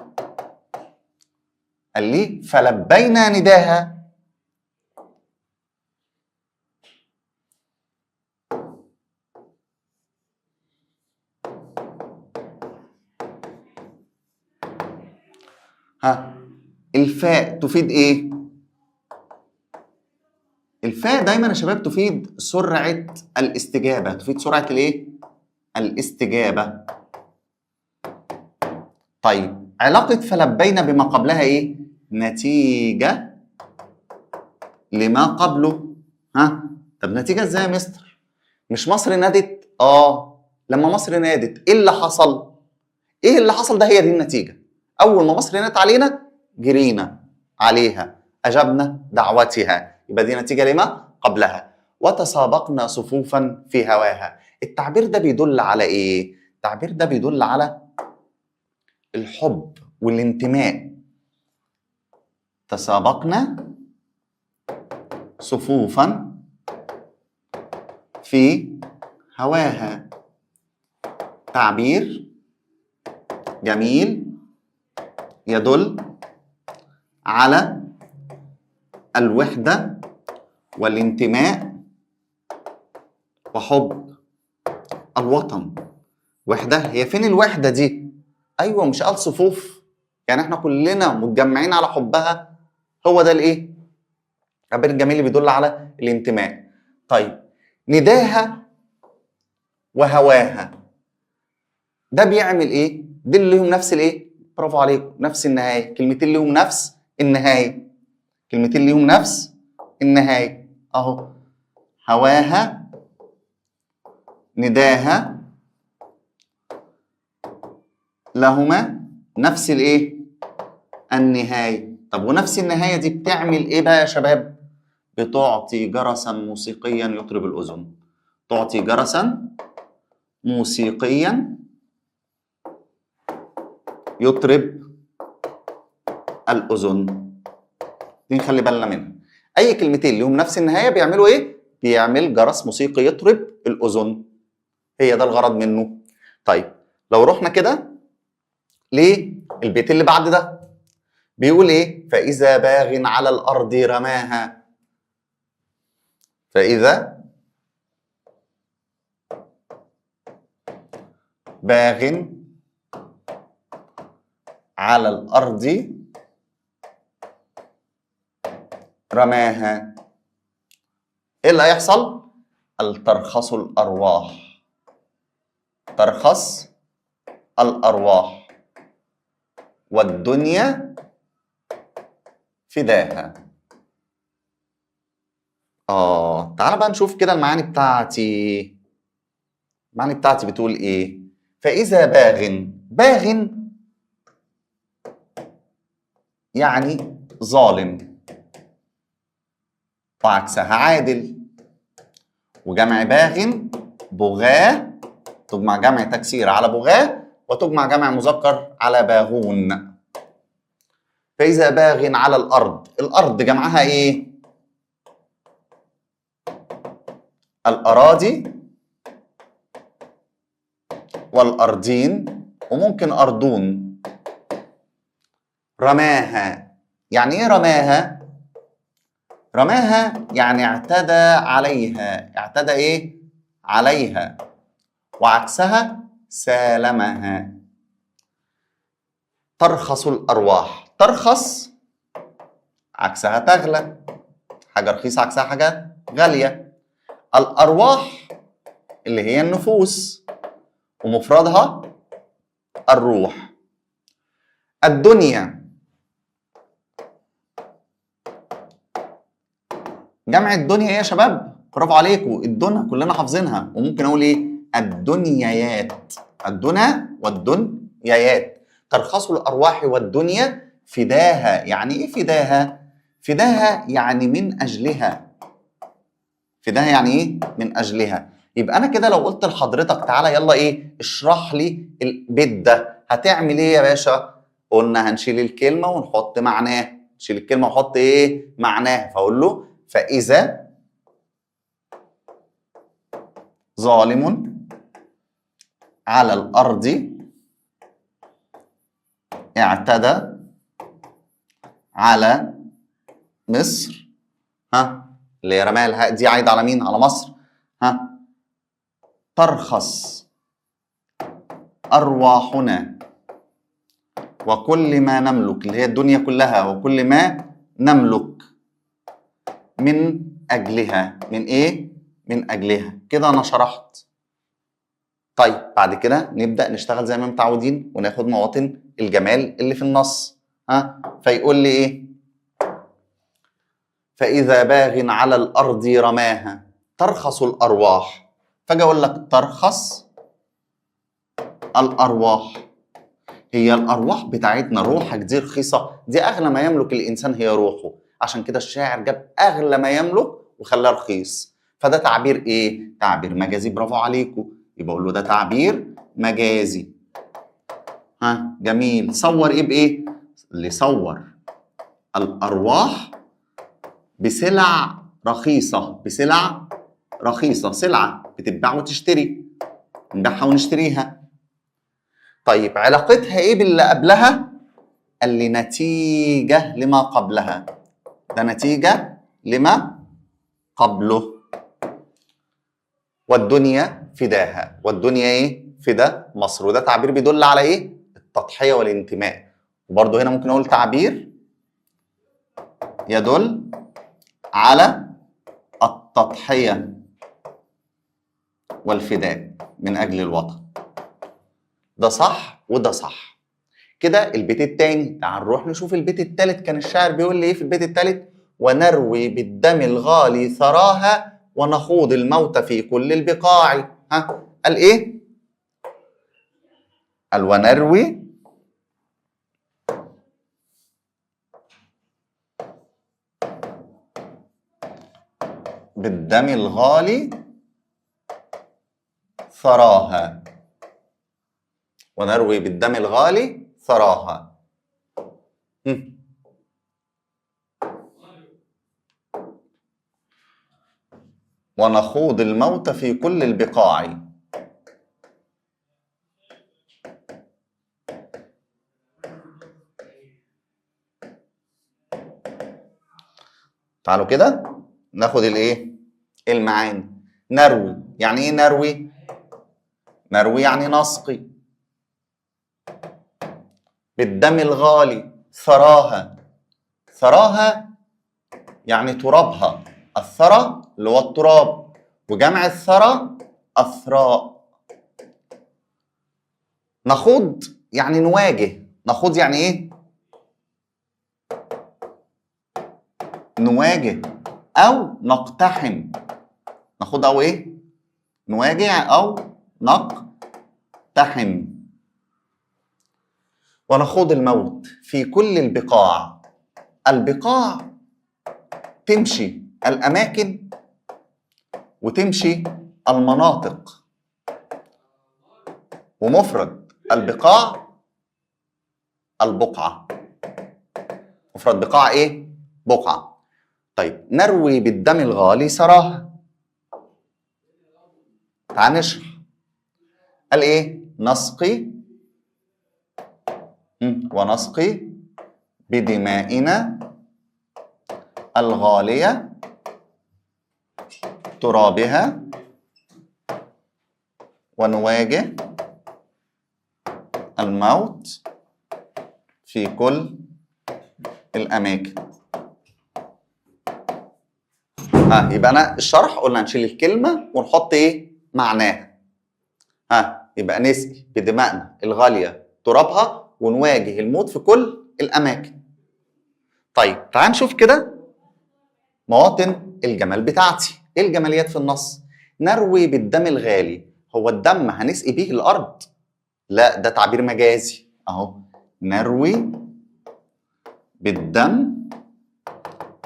قال لي فلبينا نداها. الفاء تفيد ايه؟ الفاء دايما يا شباب تفيد سرعة الاستجابة. تفيد سرعة الايه؟ الاستجابة. طيب علاقة فلبينا بما قبلها ايه؟ نتيجة لما قبله. طب نتيجة ازاي يا مستر؟ مش مصر نادت؟ لما مصر نادت ايه اللي حصل؟ ايه اللي حصل ده؟ هي دي النتيجة. اول ما مصر نادت علينا جرينا عليها، اجبنا دعوتها، يبقى دي نتيجة لما قبلها. وتسابقنا صفوفا في هواها. التعبير ده بيدل على ايه؟ التعبير ده بيدل على الحب والانتماء. تسابقنا صفوفا في هواها. تعبير جميل يدل على الوحدة والانتماء وحب الوطن. وحدة، هي فين الوحدة دي؟ أيوة، مش قال صفوف؟ يعني احنا كلنا متجمعين على حبها. هو ده الايه؟ التعبير الجميل اللي بيدل على الانتماء. طيب، نداها وهواها ده بيعمل ايه؟ دول ليهم نفس الايه؟ برافو عليكم، نفس النهاية. كلمتين ليهم نفس النهاية. كلمتين ليهم نفس النهاية اهو. هواها، نداها، لهما نفس الايه؟ النهاية. طب ونفس النهاية دي بتعمل ايه بقى يا شباب؟ بتعطي جرسا موسيقيا يطرب الأذن. تعطي جرسا موسيقيا يطرب الأذن. دي نخلي بالنا منها. أي كلمتين لهم نفس النهاية بيعملوا إيه؟ بيعمل جرس موسيقي يطرب الأذن. هي ده الغرض منه. طيب، لو رحنا كده للبيت اللي بعد ده بيقول إيه؟ فإذا باغ على الأرض رماها. فإذا باغ على الأرض رماها، ايه اللي هيحصل؟ ترخص الارواح. ترخص الارواح والدنيا فداها. تعال بقى نشوف كده المعاني بتاعتي. المعاني بتاعتي بتقول ايه؟ فاذا باغ. باغ يعني ظالم، وعكسها عادل. وجمع باغ بغاة، تجمع جمع تكسير على بغاة، وتجمع جمع مذكر على باغون. فإذا باغ على الأرض، الأرض جمعها إيه؟ الأراضي والأرضين، وممكن أرضون. رماها، يعني إيه رماها؟ رماها يعني اعتدى عليها. اعتدى إيه؟ عليها. وعكسها سالمها. ترخص الأرواح. ترخص عكسها تغلى. حاجة رخيصة عكسها حاجة غالية. الأرواح اللي هي النفوس، ومفردها الروح. الدنيا، جمع الدنيا ايه يا شباب؟ برافو عليكم، الدنيا كلنا حافظينها. وممكن اقول ايه؟ الدنيايات. الدنيا والدنيايات. ترخص الارواح والدنيا فداها. يعني ايه فداها؟ فداها يعني من اجلها. فداها يعني ايه؟ من اجلها. يبقى انا كده لو قلت لحضرتك تعالى يلا ايه؟ اشرح لي البيت ده، هتعمل ايه يا باشا؟ قلنا هنشيل الكلمه ونحط معناها. نشيل الكلمه ونحط ايه؟ معناها. فاقول له فإذا ظالم على الأرض اعتدى على مصر. اللي رماها الهاء دي عايدة على مين؟ على مصر. ترخص أرواحنا وكل ما نملك، اللي هي الدنيا كلها، وكل ما نملك من أجلها. من إيه؟ من أجلها. كده أنا شرحت. طيب، بعد كده نبدأ نشتغل زي ما متعودين وناخد مواطن الجمال اللي في النص. فيقول لي إيه؟ فإذا باغ على الأرض رماها ترخص الأرواح. فأجي أقول لك ترخص الأرواح. هي الأرواح بتاعتنا، روحك دي رخيصة، دي أغلى ما يملك الإنسان هي روحه. عشان كده الشاعر جاب أغلى ما يملك وخلاه رخيص. فده تعبير إيه؟ تعبير مجازي. برافو عليكم. يبقى أقول له ده تعبير مجازي. جميل. صور إيه بإيه؟ اللي صور الأرواح بسلع رخيصة. بسلع رخيصة، سلعة بتتباع وتشتري، نبيعها ونشتريها. طيب، علاقتها إيه باللي قبلها؟ قال لي نتيجة لما قبلها. ده نتيجة لما قبله. والدنيا فداها، والدنيا ايه؟ فدا مصر. وده تعبير بيدل على ايه؟ التضحية والانتماء. وبرضه هنا ممكن اقول تعبير يدل على التضحية والفداء من اجل الوطن. ده صح وده صح. كده البيت التاني. تعال نروح نشوف البيت التالت. كان الشاعر بيقول لي ايه في البيت التالت؟ ونروي بالدم الغالي ثراها ونخوض الموت في كل البقاع. ها، قال ايه؟ قال ونروي بالدم الغالي ثراها. ونروي بالدم الغالي ثراها. ونخوض الموت في كل البقاع. تعالوا كده ناخد الايه؟ المعاني. نروي يعني ايه؟ نروي، نروي يعني نسقي. بالدم الغالي ثراها، ثراها يعني ترابها. الثرى اللي هو التراب، وجمع الثرى أثراء. نخوض يعني نواجه. نخوض يعني ايه؟ نواجه او نقتحم. نخوض او ايه؟ نواجه او نقتحم. ونخوض الموت في كل البقاع. البقاع تمشي الاماكن وتمشي المناطق، ومفرد البقاع البقعة. مفرد بقاع ايه؟ بقعة. طيب نروي بالدم الغالي ثراها. تعال نشرح. قال ايه؟ نسقي ونسقي بدمائنا الغالية ترابها ونواجه الموت في كل الأماكن. يبقى أنا الشرح قلنا نشيل الكلمة ونحط إيه؟ معناها. يبقى نسقي بدمائنا الغالية ترابها ونواجه الموت في كل الأماكن. طيب تعال نشوف كده مواطن الجمال بتاعتي. إيه الجماليات في النص؟ نروي بالدم الغالي. هو الدم هنسقي بيه الأرض؟ لا، ده تعبير مجازي أهو. نروي بالدم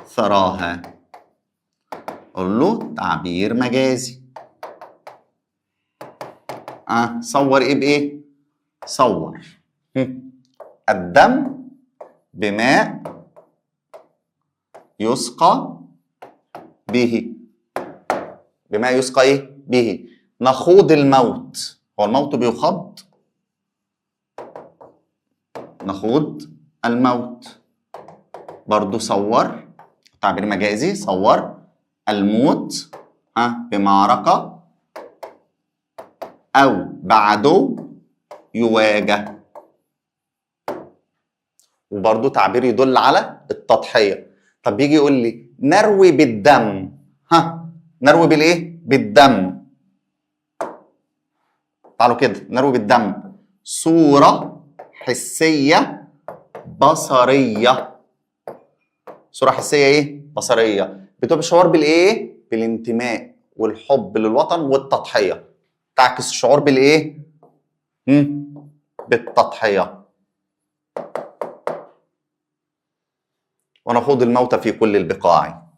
ثراها. قول له تعبير مجازي. صور ايه بايه؟ صور الدم بماء يسقى به. بماء يسقى ايه؟ به. نخوض الموت. هو الموت بيخض؟ نخوض الموت. برضو صور تعبير مجازي. صور الموت بمعركة أو بعده يواجه. وبرضو تعبير يدل على التضحية. طب يجي يقول لي نروي بالدم. نروي بالايه؟ بالدم. تعالوا كده نروي بالدم صورة حسية بصرية. صورة حسية ايه؟ بصرية. بتبقى الشعور بالايه؟ بالانتماء والحب للوطن والتضحية. تعكس الشعور بالايه؟ بالتضحية. ونخوض الموت في كل البقاع.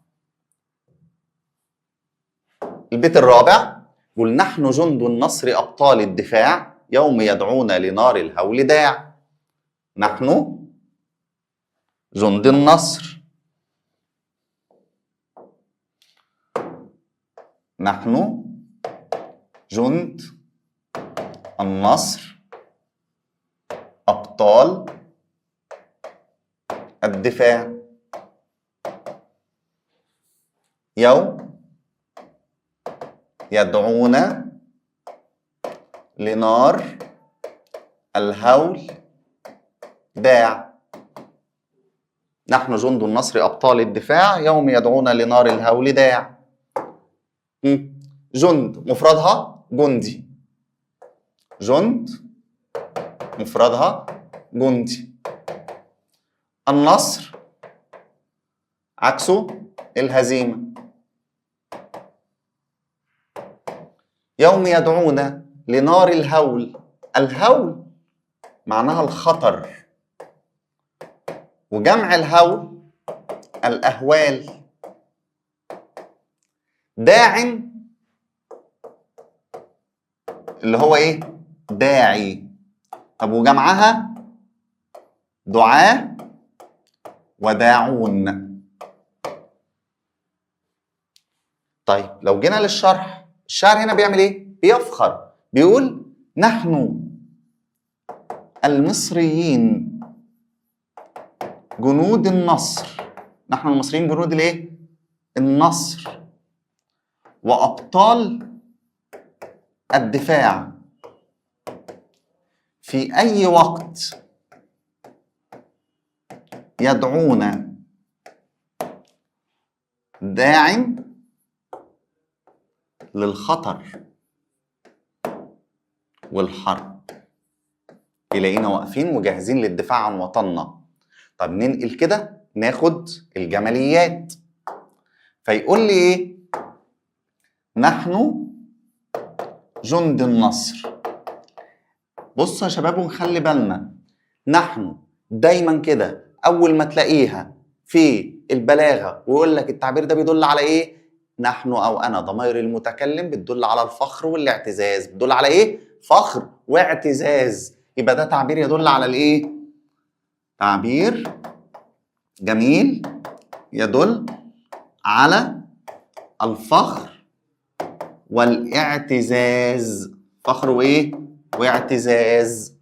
البيت الرابع يقول نحن جند النصر أبطال الدفاع يوم يدعونا لنار الهول داع. نحن جند النصر. نحن جند النصر أبطال الدفاع يوم يدعونا لنار الهول داع. نحن جند النصر أبطال الدفاع، يوم يدعون لنار الهول داع. جند مفردها جندي، جند مفردها جندي. النصر عكسه الهزيمة. يوم يدعون لنار الهول، الهول معناها الخطر، وجمع الهول الأهوال. داع اللي هو ايه؟ داعي. طب وجمعها دعاة وداعون. طيب لو جينا للشرح، الشاعر هنا بيعمل ايه؟ بيفخر، بيقول نحن المصريين جنود النصر. نحن المصريين جنود الايه؟ النصر، وأبطال الدفاع. في أي وقت يدعون داع للخطر والحرب، يلاقينا واقفين وجاهزين للدفاع عن وطننا. طب ننقل كده ناخد الجماليات. فيقول لي ايه؟ نحن جند النصر. بصوا يا شباب ونخلي بالنا، نحن دايما كده اول ما تلاقيها في البلاغه ويقول لك التعبير ده بيدل على ايه؟ نحن او انا، ضمائر المتكلم بتدل على الفخر والاعتزاز. بتدل على ايه؟ فخر واعتزاز. يبقى ده تعبير يدل على الايه؟ تعبير جميل يدل على الفخر والاعتزاز. فخر وايه؟ واعتزاز.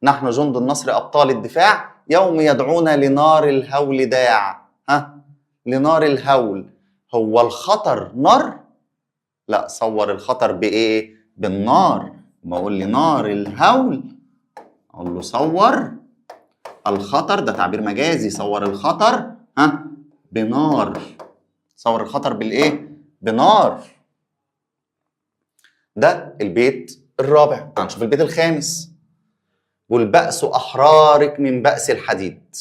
نحن جند النصر أبطال الدفاع، يوم يدعون لنار الهول داع. لنار الهول، هو الخطر نار؟ لا، صور الخطر بإيه؟ بالنار. ما أقول لي نار الهول، أقول له صور الخطر، ده تعبير مجازي، صور الخطر بنار. صور الخطر بالإيه؟ بنار. ده البيت الرابع. هنشوف البيت الخامس. والبأس أحرارك من بأس الحديد،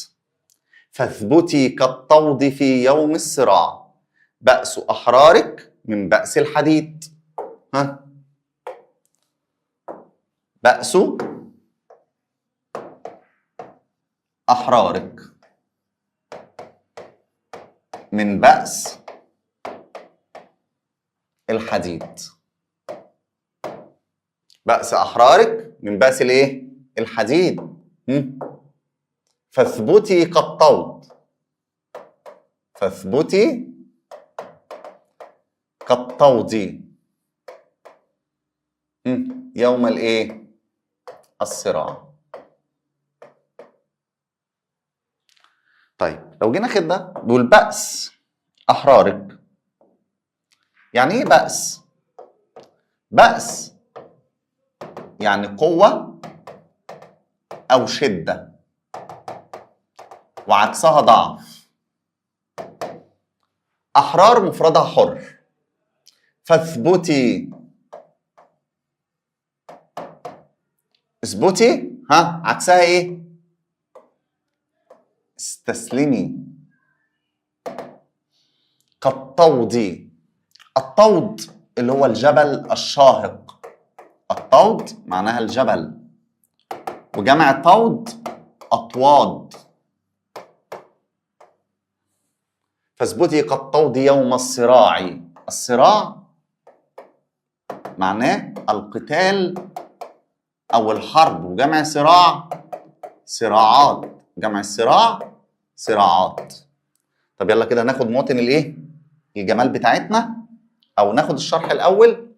فاثبتي كالطود في يوم الصراع. بأس أحرارك من بأس الحديد. بأس أحرارك من بأس الحديد. بأس أحرارك من بأس الإيه؟ الحديد. فاثبتي كالطود، فاثبتي كالطود يوم الإيه؟ الصراع. طيب لو جينا كده بيقول بأس أحرارك، يعني إيه بأس؟ بأس يعني قوة أو شدة، وعكسها ضعف. أحرار مفردها حر. فاثبتي، اثبتي عكسها إيه؟ استسلمي. كالطود، الطود اللي هو الجبل الشاهق. الطود معناها الجبل، وجمع طود أطواد. فاثبتي كالطود يوم الصراع. الصراع معناه القتال أو الحرب، وجمع صراع صراعات. جمع الصراع صراعات. طب يلا كده ناخد مواطن الايه؟ الجمال بتاعتنا، أو ناخد الشرح الأول.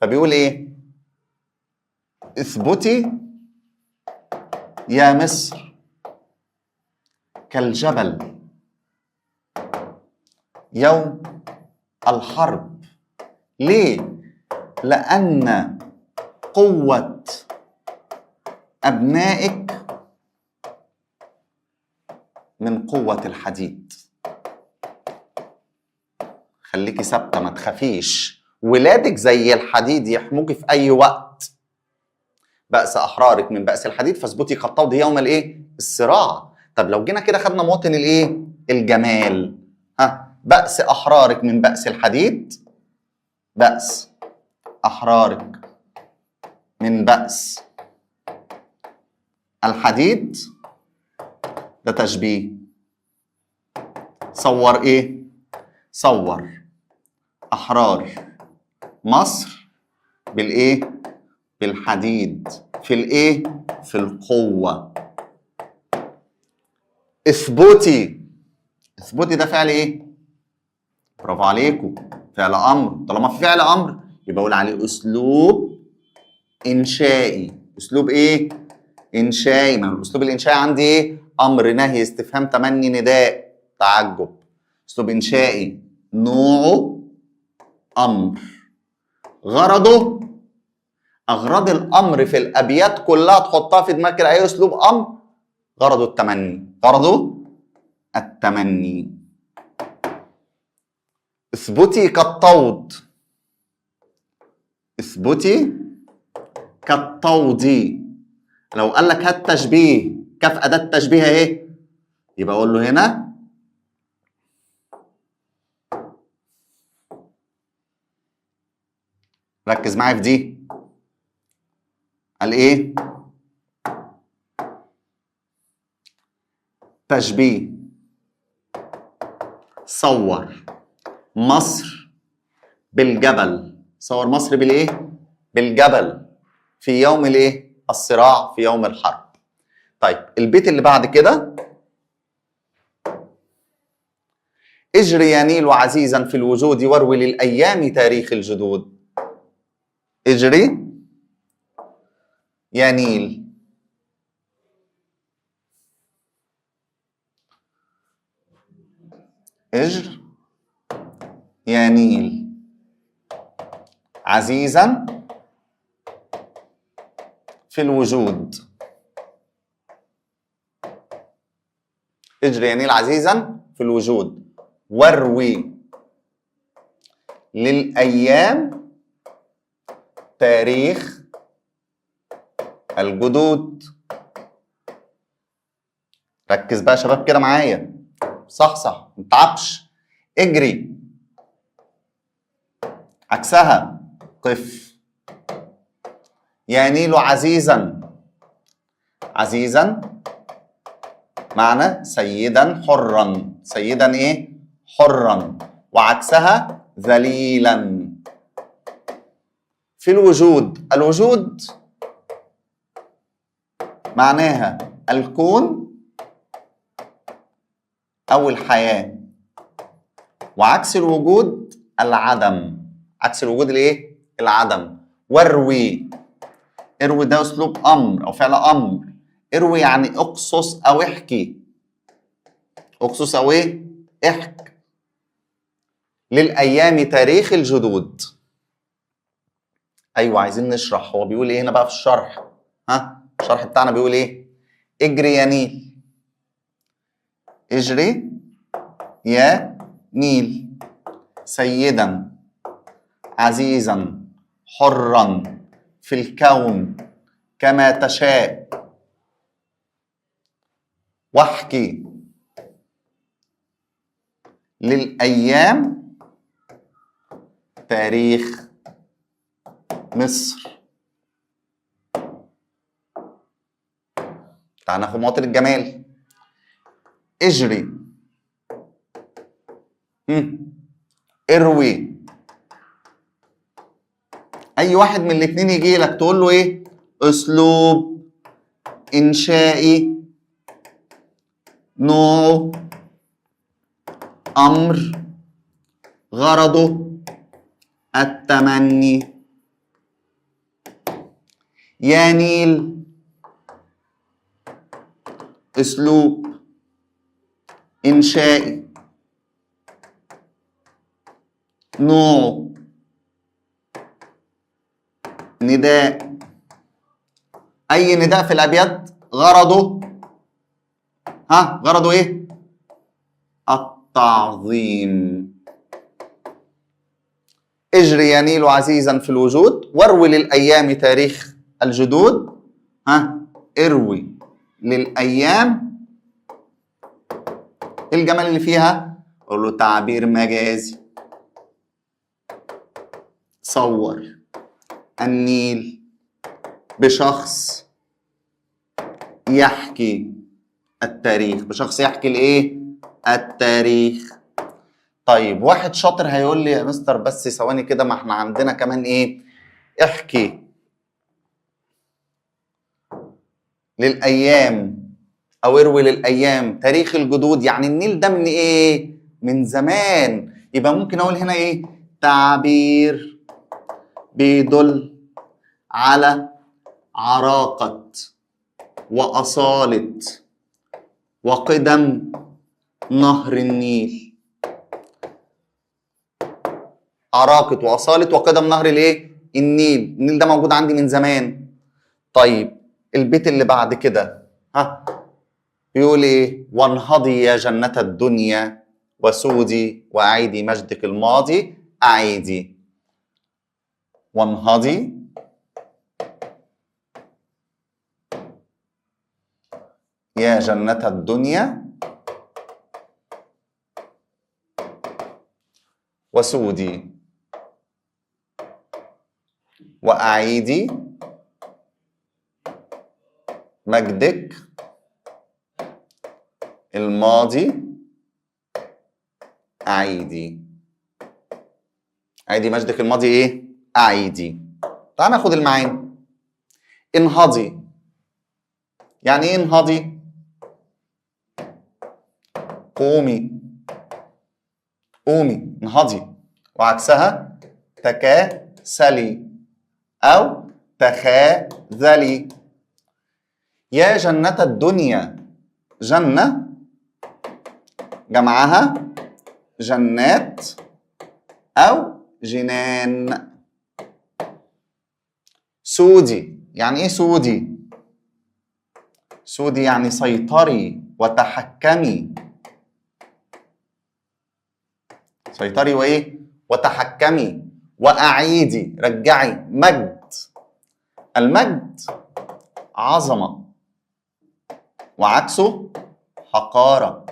فبيقول ايه؟ اثبتي يا مصر كالجبل يوم الحرب. ليه؟ لأن قوة أبنائك من قوة الحديد. خليكي ثابتة ما تخافيش، ولادك زي الحديد يحموكي في أي وقت. بأس أحرارك من بأس الحديد فاثبتي كالطود يوم الإيه؟ الصراع. طب لو جينا كده خدنا مواطن الإيه؟ الجمال. بأس أحرارك من بأس الحديد، بأس أحرارك من بأس الحديد، ده تشبيه. صور إيه؟ صور أحرار مصر بالإيه؟ بالحديد. في الإيه؟ في القوة. اثبتي. اثبتي ده فعل إيه؟ برافو عليكم، فعل أمر. طالما في فعل أمر يبقى أقول عليه أسلوب إنشائي. أسلوب إيه؟ إنشائي. ما الأسلوب الإنشائي عندي إيه؟ أمر، نهي، استفهام، تمني، نداء، تعجب. أسلوب إنشائي نوعه أمر. غرضه، أغراض الأمر في الأبيات كلها تحطها في دماغك أي أسلوب أمر، غرضه التمني. غرضه التمني. اثبتي كالطود. اثبتي كالطود. لو قال لك هات تشبيه، كاف أداة تشبيه اهي، يبقى اقول له هنا ركز معايا في دي. قال ايه؟ تشبيه. صور مصر بالجبل. صور مصر بالايه؟ بالجبل في يوم الايه؟ الصراع، في يوم الحرب. طيب البيت اللي بعد كده، اجري يا نيل عزيزا في الوجود واروي للايام تاريخ الجدود. اجري يا نيل، اجر يا نيل عزيزا في الوجود. اجري يا نيل عزيزا في الوجود واروي للأيام تاريخ الجدود. ركز بقى يا شباب كده معايا، صح ما تتعبش. اجري عكسها قف. يا نيل عزيزا. عزيزا معنى سيدا حرا. سيدا ايه؟ حرا. وعكسها ذليلا. في الوجود. الوجود معناها الكون أو الحياة، وعكس الوجود العدم. عكس الوجود الايه؟ العدم. واروي. اروي ده اسلوب امر او فعل امر. اروي يعني اقصص او احكي. اقصص او ايه؟ احك. للايام تاريخ الجدود. ايوه عايزين نشرح هو بيقول ايه هنا بقى في الشرح. الشرح بتاعنا بيقول ايه؟ اجري يا نيل. اجري يا نيل سيدا عزيزا حرا في الكون كما تشاء، واحكي للأيام تاريخ مصر. تعال ناخد مواطن الجمال. اجري اروي. اي واحد من الاثنين يجي لك تقول له ايه؟ اسلوب انشائي نوعه امر غرضه التمني. يا نيل اسلوب انشائي نوعه نداء أي نداء في الأبيات غرضه غرضه إيه؟ التعظيم. اجري يا نيل عزيزا في الوجود، واروي للأيام تاريخ الجدود. اروي للأيام. الجمال اللي فيها قول له تعبير مجازي. صور النيل بشخص يحكي التاريخ. بشخص يحكي الايه؟ التاريخ. طيب واحد شاطر هيقول لي يا مستر بس ثواني كده، ما احنا عندنا كمان ايه؟ احكي للأيام أو اروي للأيام تاريخ الجدود، يعني النيل ده من ايه؟ من زمان. يبقى ممكن أقول هنا ايه؟ تعبير بيدل على عراقة وأصالة وقدم نهر النيل. عراقة وأصالة وقدم نهر الايه؟ النيل. النيل ده موجود عندي من زمان. طيب البيت اللي بعد كده بيقول ايه؟ وانهضي يا جنة الدنيا وسودي وأعيدي مجدك الماضي أعيدي. وانهضي يا جنة الدنيا وسودي وأعيدي مجدك الماضي أعيدي. أعيدي مجدك الماضي إيه؟ أعيدي. تعال ناخد المعاني. انهضي، يعني إيه انهضي؟ قومي، قومي، انهضي. وعكسها تكاسلي أو تخاذلي. يا جنة الدنيا، جنة جمعها جنات أو جنان. سودي، يعني إيه سودي؟ سودي يعني سيطري وتحكمي. سيطري وإيه؟ وتحكمي. وأعيدي، رجعي. مجد، المجد عظمة وعكسه حقارة.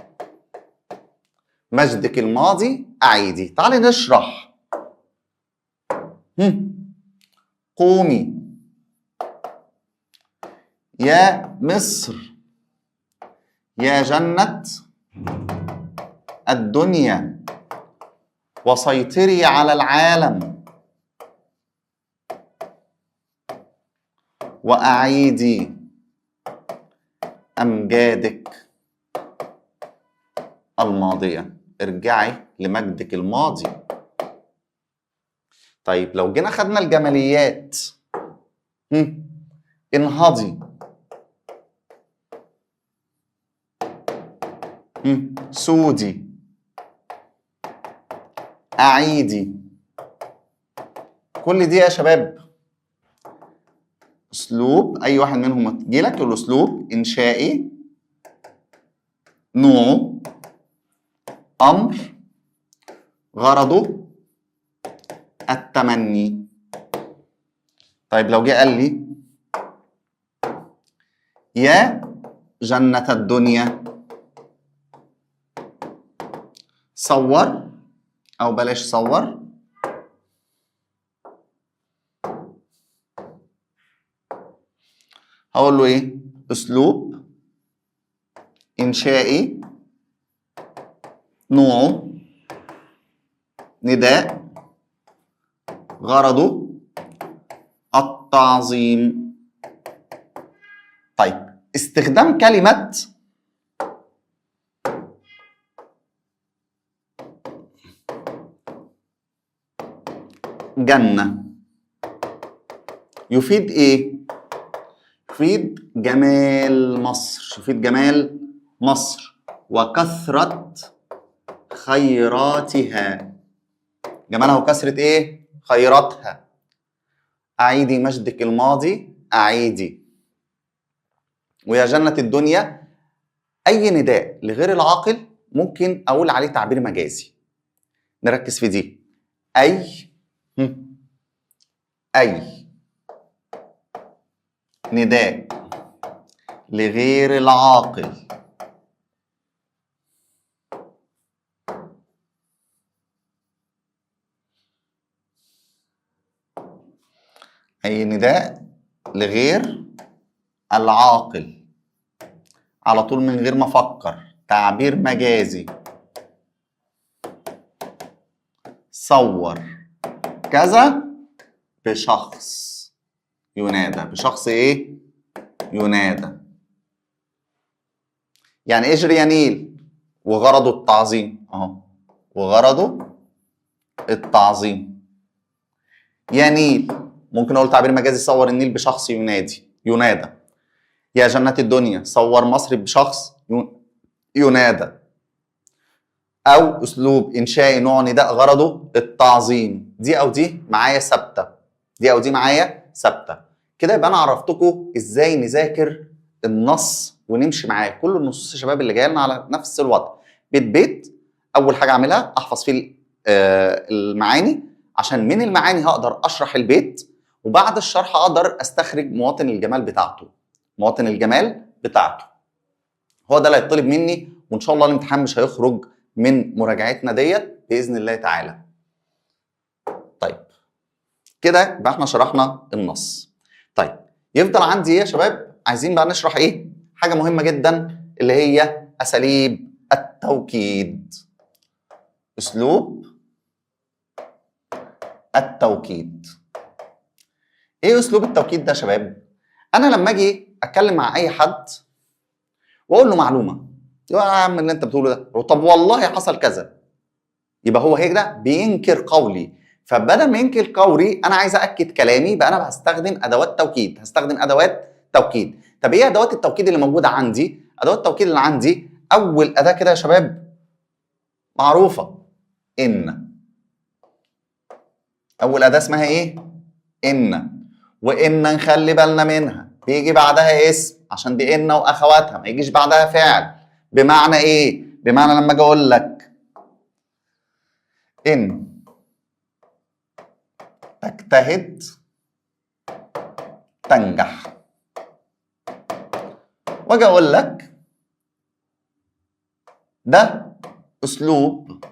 مجدك الماضي أعيدي. تعالي نشرح. قومي يا مصر يا جنة الدنيا وسيطري على العالم وأعيدي أمجادك الماضية. ارجعي لمجدك الماضي. طيب لو جينا خدنا الجماليات. انهضي، سودي، أعيدي. كل دي يا شباب أسلوب، أي واحد منهم تجيلك تقول له أسلوب إنشائي، نوعه أمر، غرضه التمني. طيب لو جه قال لي يا جنة الدنيا، صور أو بلاش صور، هقول له إيه؟ أسلوب إنشائي، نوعه نداء، غرضه التعظيم. طيب استخدام كلمة جنة يفيد ايه؟ يفيد جمال مصر، يفيد جمال مصر وكثرة خيراتها. جمالها وكثرة ايه؟ خيراتها. أعيدي مجدك الماضي أعيدي. ويا جنة الدنيا أي نداء لغير العاقل ممكن أقول عليه تعبير مجازي. نركز في دي. أي نداء لغير العاقل أي نداء لغير العاقل، على طول من غير ما أفكر، تعبير مجازي. صور كذا بشخص ينادى. بشخص إيه؟ ينادى. يعني اجري يا نيل، وغرضه التعظيم اهو، وغرضه التعظيم. يا نيل ممكن اقول تعبير مجازي، صور النيل بشخص ينادى. يا جنة الدنيا صور مصر بشخص ينادى. او اسلوب انشائي نوع نداء غرضه التعظيم. دي او دي معايا ثابته، دي او دي معايا ثابته. كده يبقى انا عرفتكم ازاي نذاكر النص ونمشي معاه. كل النصوص يا شباب اللي جايه لنا على نفس الوضع، بيت بيت. اول حاجه اعملها احفظ فيه المعاني، عشان من المعاني هقدر اشرح البيت، وبعد الشرح اقدر استخرج مواطن الجمال بتاعته. مواطن الجمال بتاعته هو ده اللي هيطلب مني، وان شاء الله الامتحان مش هيخرج من مراجعتنا ديت باذن الله تعالى. طيب كده يبقى احنا شرحنا النص. طيب يفضل عندي ايه يا شباب؟ عايزين بقى نشرح ايه؟ حاجه مهمه جدا اللي هي اساليب التوكيد. اسلوب التوكيد. ايه اسلوب التوكيد ده يا شباب؟ انا لما اجي اتكلم مع اي حد واقول له معلومه، يا عم اللي انت بتقوله ده، طب والله حصل كذا، يبقى هو كده بينكر قولي. فبدل ما ينكر قولي انا عايز اكد كلامي، يبقى انا هستخدم ادوات توكيد. هستخدم ادوات توكيد. طب ايه ادوات التوكيد اللي موجوده عندي؟ ادوات التوكيد اللي عندي اول اداه كده يا شباب معروفه، ان. اول اداه اسمها ايه؟ ان. وان نخلي بالنا منها بيجي بعدها اسم، عشان دي ان واخواتها، ما يجيش بعدها فعل. بمعنى ايه؟ بمعنى لما اجي اقول لك ان تجتهد تنجح، واجي اقول لك ده اسلوب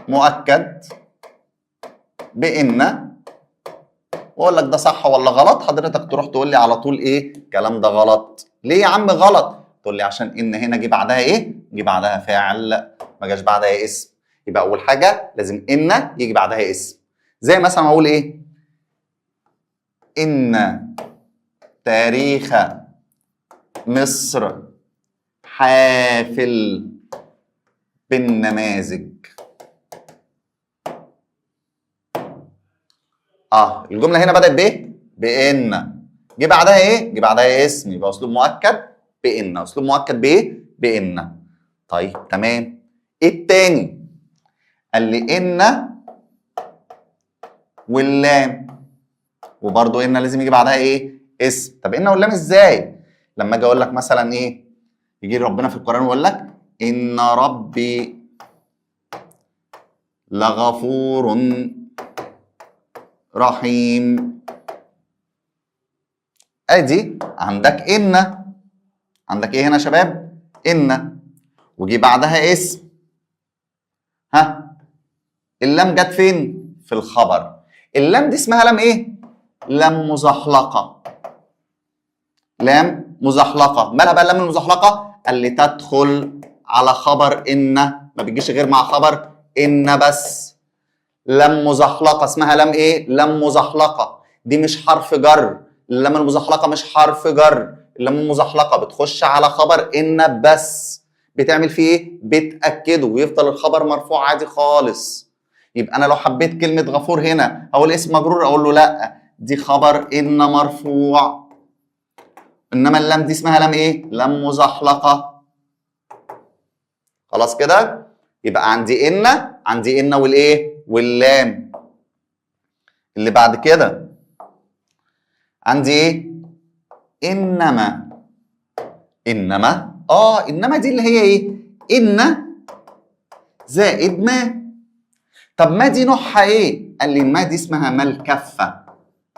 مؤكد بان، واقول لك ده صح ولا غلط، حضرتك تروح تقول لي على طول ايه؟ الكلام ده غلط. ليه يا عم غلط؟ تقول لي عشان ان هنا جه بعدها ايه؟ جه بعدها فعل، ما جاش بعدها اسم. يبقى اول حاجه لازم ان يجي بعدها اسم. زي مثلا اقول ايه؟ ان تاريخ مصر حافل بالنماذج. الجمله هنا بدات بايه؟ بان. جه بعدها ايه؟ جه بعدها اسم، يبقى اسلوب مؤكد بان. اسلوب مؤكد بايه؟ بان. طيب تمام. ايه التاني؟ قال لي ان واللام، وبرضه ان لازم يجي بعدها ايه؟ اسم. طب ان واللام ازاي؟ لما اجي اقول لك مثلا ايه؟ يجي ربنا في القران ويقول لك ان ربي لغفور رحيم. ادي عندك ان. عندك ايه هنا يا شباب؟ ان، وجي بعدها اسم. اللام جت فين؟ في الخبر. اللام دي اسمها لام ايه؟ لام مزحلقه. لام مزحلقه. مالها بقى اللام المزحلقه؟ اللي تدخل على خبر ان، ما بتجيش غير مع خبر ان بس. لام مزحلقه اسمها لام ايه؟ لام مزحلقه. دي مش حرف جر. اللام المزحلقه مش حرف جر. اللام المزحلقه بتخش على خبر ان بس، بتعمل فيه ايه؟ بتاكده ويفضل الخبر مرفوع عادي خالص. يبقى انا لو حبيت كلمه غفور هنا اقول اسم مجرور، اقول له لا دي خبر ان مرفوع. انما اللام دي اسمها لام ايه؟ لام مزحلقه. خلاص كده؟ يبقى عندي ان والايه؟ واللام. اللي بعد كده عندي ايه؟ انما انما انما دي اللي هي ايه؟ ان زائد ما. طب ما دي نوعها ايه؟ قال لي ما دي اسمها ما الكفه.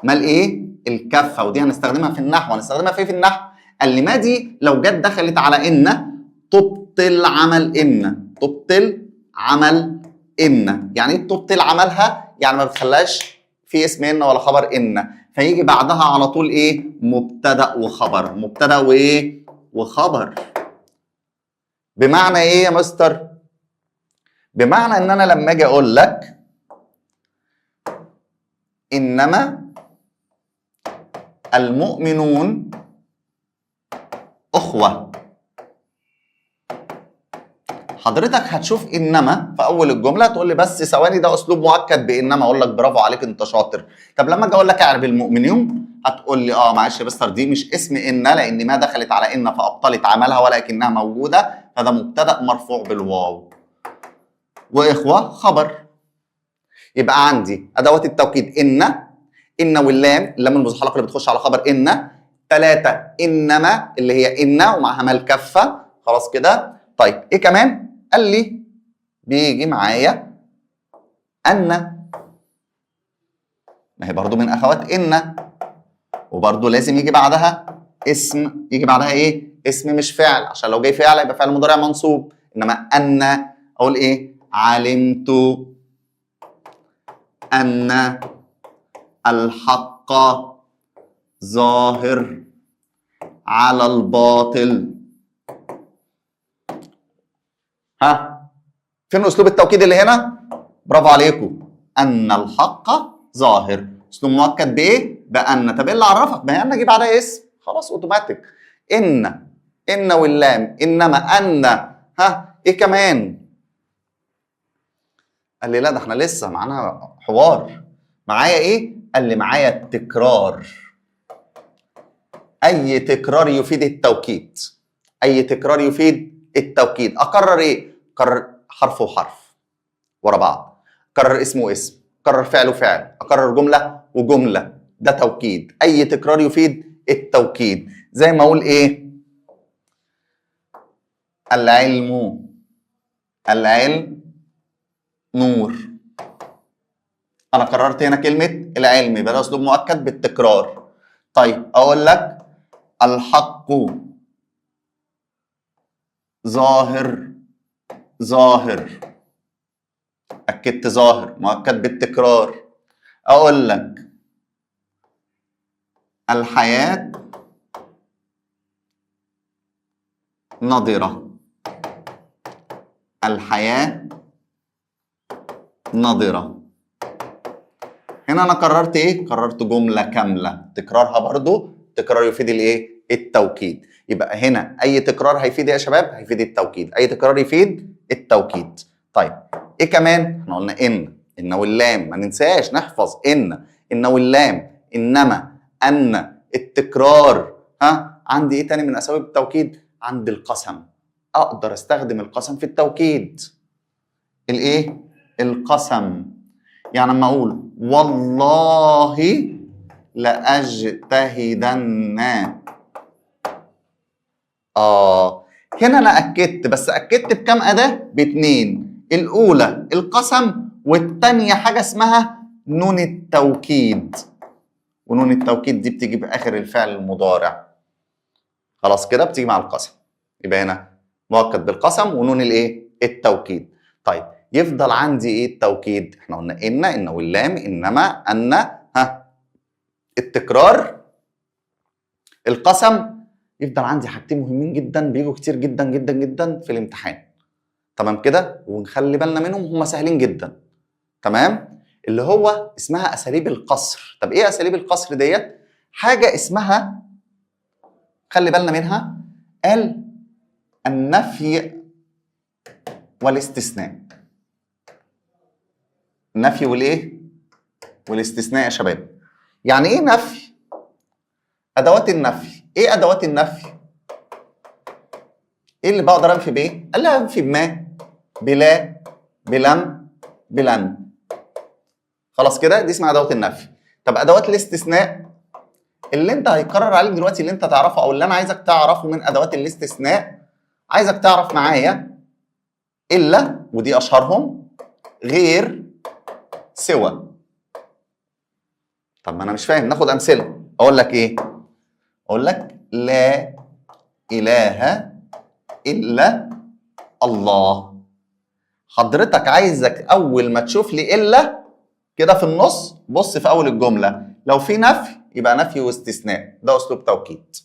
ما الايه؟ الكفه، ودي هنستخدمها في النحو. هنستخدمها في النحو. قال لي ما دي لو جت دخلت على ان تبطل عمل ان. تبطل عمل ان. يعني ايه تبطل عملها؟ يعني ما بتخليهاش في اسم ان ولا خبر ان، فيجي بعدها على طول ايه؟ مبتدا وخبر. مبتدا وايه؟ وخبر. بمعنى ايه يا مستر؟ بمعنى ان انا لما اجي اقول لك انما المؤمنون اخوه، حضرتك هتشوف انما في اول الجمله تقول لي بس ثواني ده اسلوب مؤكد بانما، اقول لك برافو عليك انت شاطر. طب لما اجي اقول لك اعرب المؤمنون هتقول لي معلش يا مستر دي مش اسم ان، لان ما دخلت على ان فابطلت عملها ولكنها موجوده، فده مبتدا مرفوع بالواو، واخوه خبر. يبقى عندي ادوات التوكيد ان واللام، اللام المزحلقه اللي بتخش على خبر ان. 3 انما اللي هي ان ومعها ما الكفه. خلاص كده. طيب ايه كمان؟ قال لي بيجي معايا ان، ما هي برضو من اخوات ان، وبرضو لازم يجي بعدها اسم. يجي بعدها ايه؟ اسم مش فعل، عشان لو جاي فعل يبقى فعل مضارع منصوب. انما ان اقول ايه؟ علمت ان الحق ظاهر على الباطل. ها، فين اسلوب التوكيد اللي هنا؟ برافو عليكم. ان الحق ظاهر، اسلوب مؤكد بايه؟ بان. طب ايه اللي عرفك؟ ما هي ان اجيب بعدها اسم، خلاص اوتوماتيك. ان واللام، انما ان. ها ايه كمان؟ قال لي لا ده احنا لسه معانا حوار. معايا ايه؟ قال لي معايا التكرار. اي تكرار يفيد التوكيد. اي تكرار يفيد التوكيد. اكرر ايه؟ اكرر حرف وحرف ورا بعض، اكرر اسم واسم، اكرر فعل وفعل، اكرر جمله وجمله، ده توكيد. اي تكرار يفيد التوكيد. زي ما اقول ايه؟ العلم نور. انا كررت هنا كلمه العلم، يبقى ده اسلوب مؤكد بالتكرار. طيب اقول لك الحق ظاهر. اكدت ظاهر مؤكد بالتكرار. اقول لك الحياه نضره. الحياه نضره. هنا انا قررت ايه؟ قررت جمله كامله. تكرارها برضو تكرار يفيد الايه؟ التوكيد. يبقى هنا اي تكرار هيفيد ايه يا شباب؟ هيفيد التوكيد. اي تكرار يفيد التوكيد. طيب ايه كمان؟ احنا قلنا ان واللام، ما ننساش نحفظ ان واللام، انما، ان، التكرار. ها عندي ايه تاني من اساليب التوكيد؟ عندي القسم. اقدر استخدم القسم في التوكيد. الايه؟ القسم. يعني لما اقول والله لاجتهدن، هنا انا اكدت، بس اكدت بكام اداه؟ باتنين. الاولى القسم، والتانيه حاجه اسمها نون التوكيد. ونون التوكيد دي بتيجي باخر الفعل المضارع. خلاص كده بتيجي مع القسم. يبقى هنا مؤكد بالقسم ونون الايه؟ التوكيد. طيب يفضل عندي ايه التوكيد؟ احنا قلنا ان واللام، انما، ان، التكرار، القسم. يفضل عندي حاجتين مهمين جدا بيجوا كتير جدا جدا جدا في الامتحان. تمام كده؟ ونخلي بالنا منهم، هم سهلين جدا. تمام؟ اللي هو اسمها اساليب القصر. طب ايه اساليب القصر ديت؟ حاجه اسمها، خلي بالنا منها، قال النفي والاستثناء. النفي والايه؟ والاستثناء يا شباب. يعني ايه نفي؟ ادوات النفي. ايه ادوات النفي؟ ايه اللي بقدر انفي بايه؟ قال لي انفي بما، بلا، بلم، بلن. خلاص كده دي اسمها ادوات النفي. طب ادوات الاستثناء؟ اللي انت هيقرر عليك دلوقتي اللي انت تعرفه او اللي انا عايزك تعرفه من ادوات الاستثناء، عايزك تعرف معايا الا، ودي اشهرهم، غير، سوى. طب ما انا مش فاهم، ناخد امثله. اقول لك ايه؟ اقول لك لا اله الا الله. حضرتك عايزك اول ما تشوف لي الا كده في النص، بص في اول الجمله، لو في نفي يبقى نفي واستثناء، ده اسلوب توكيد.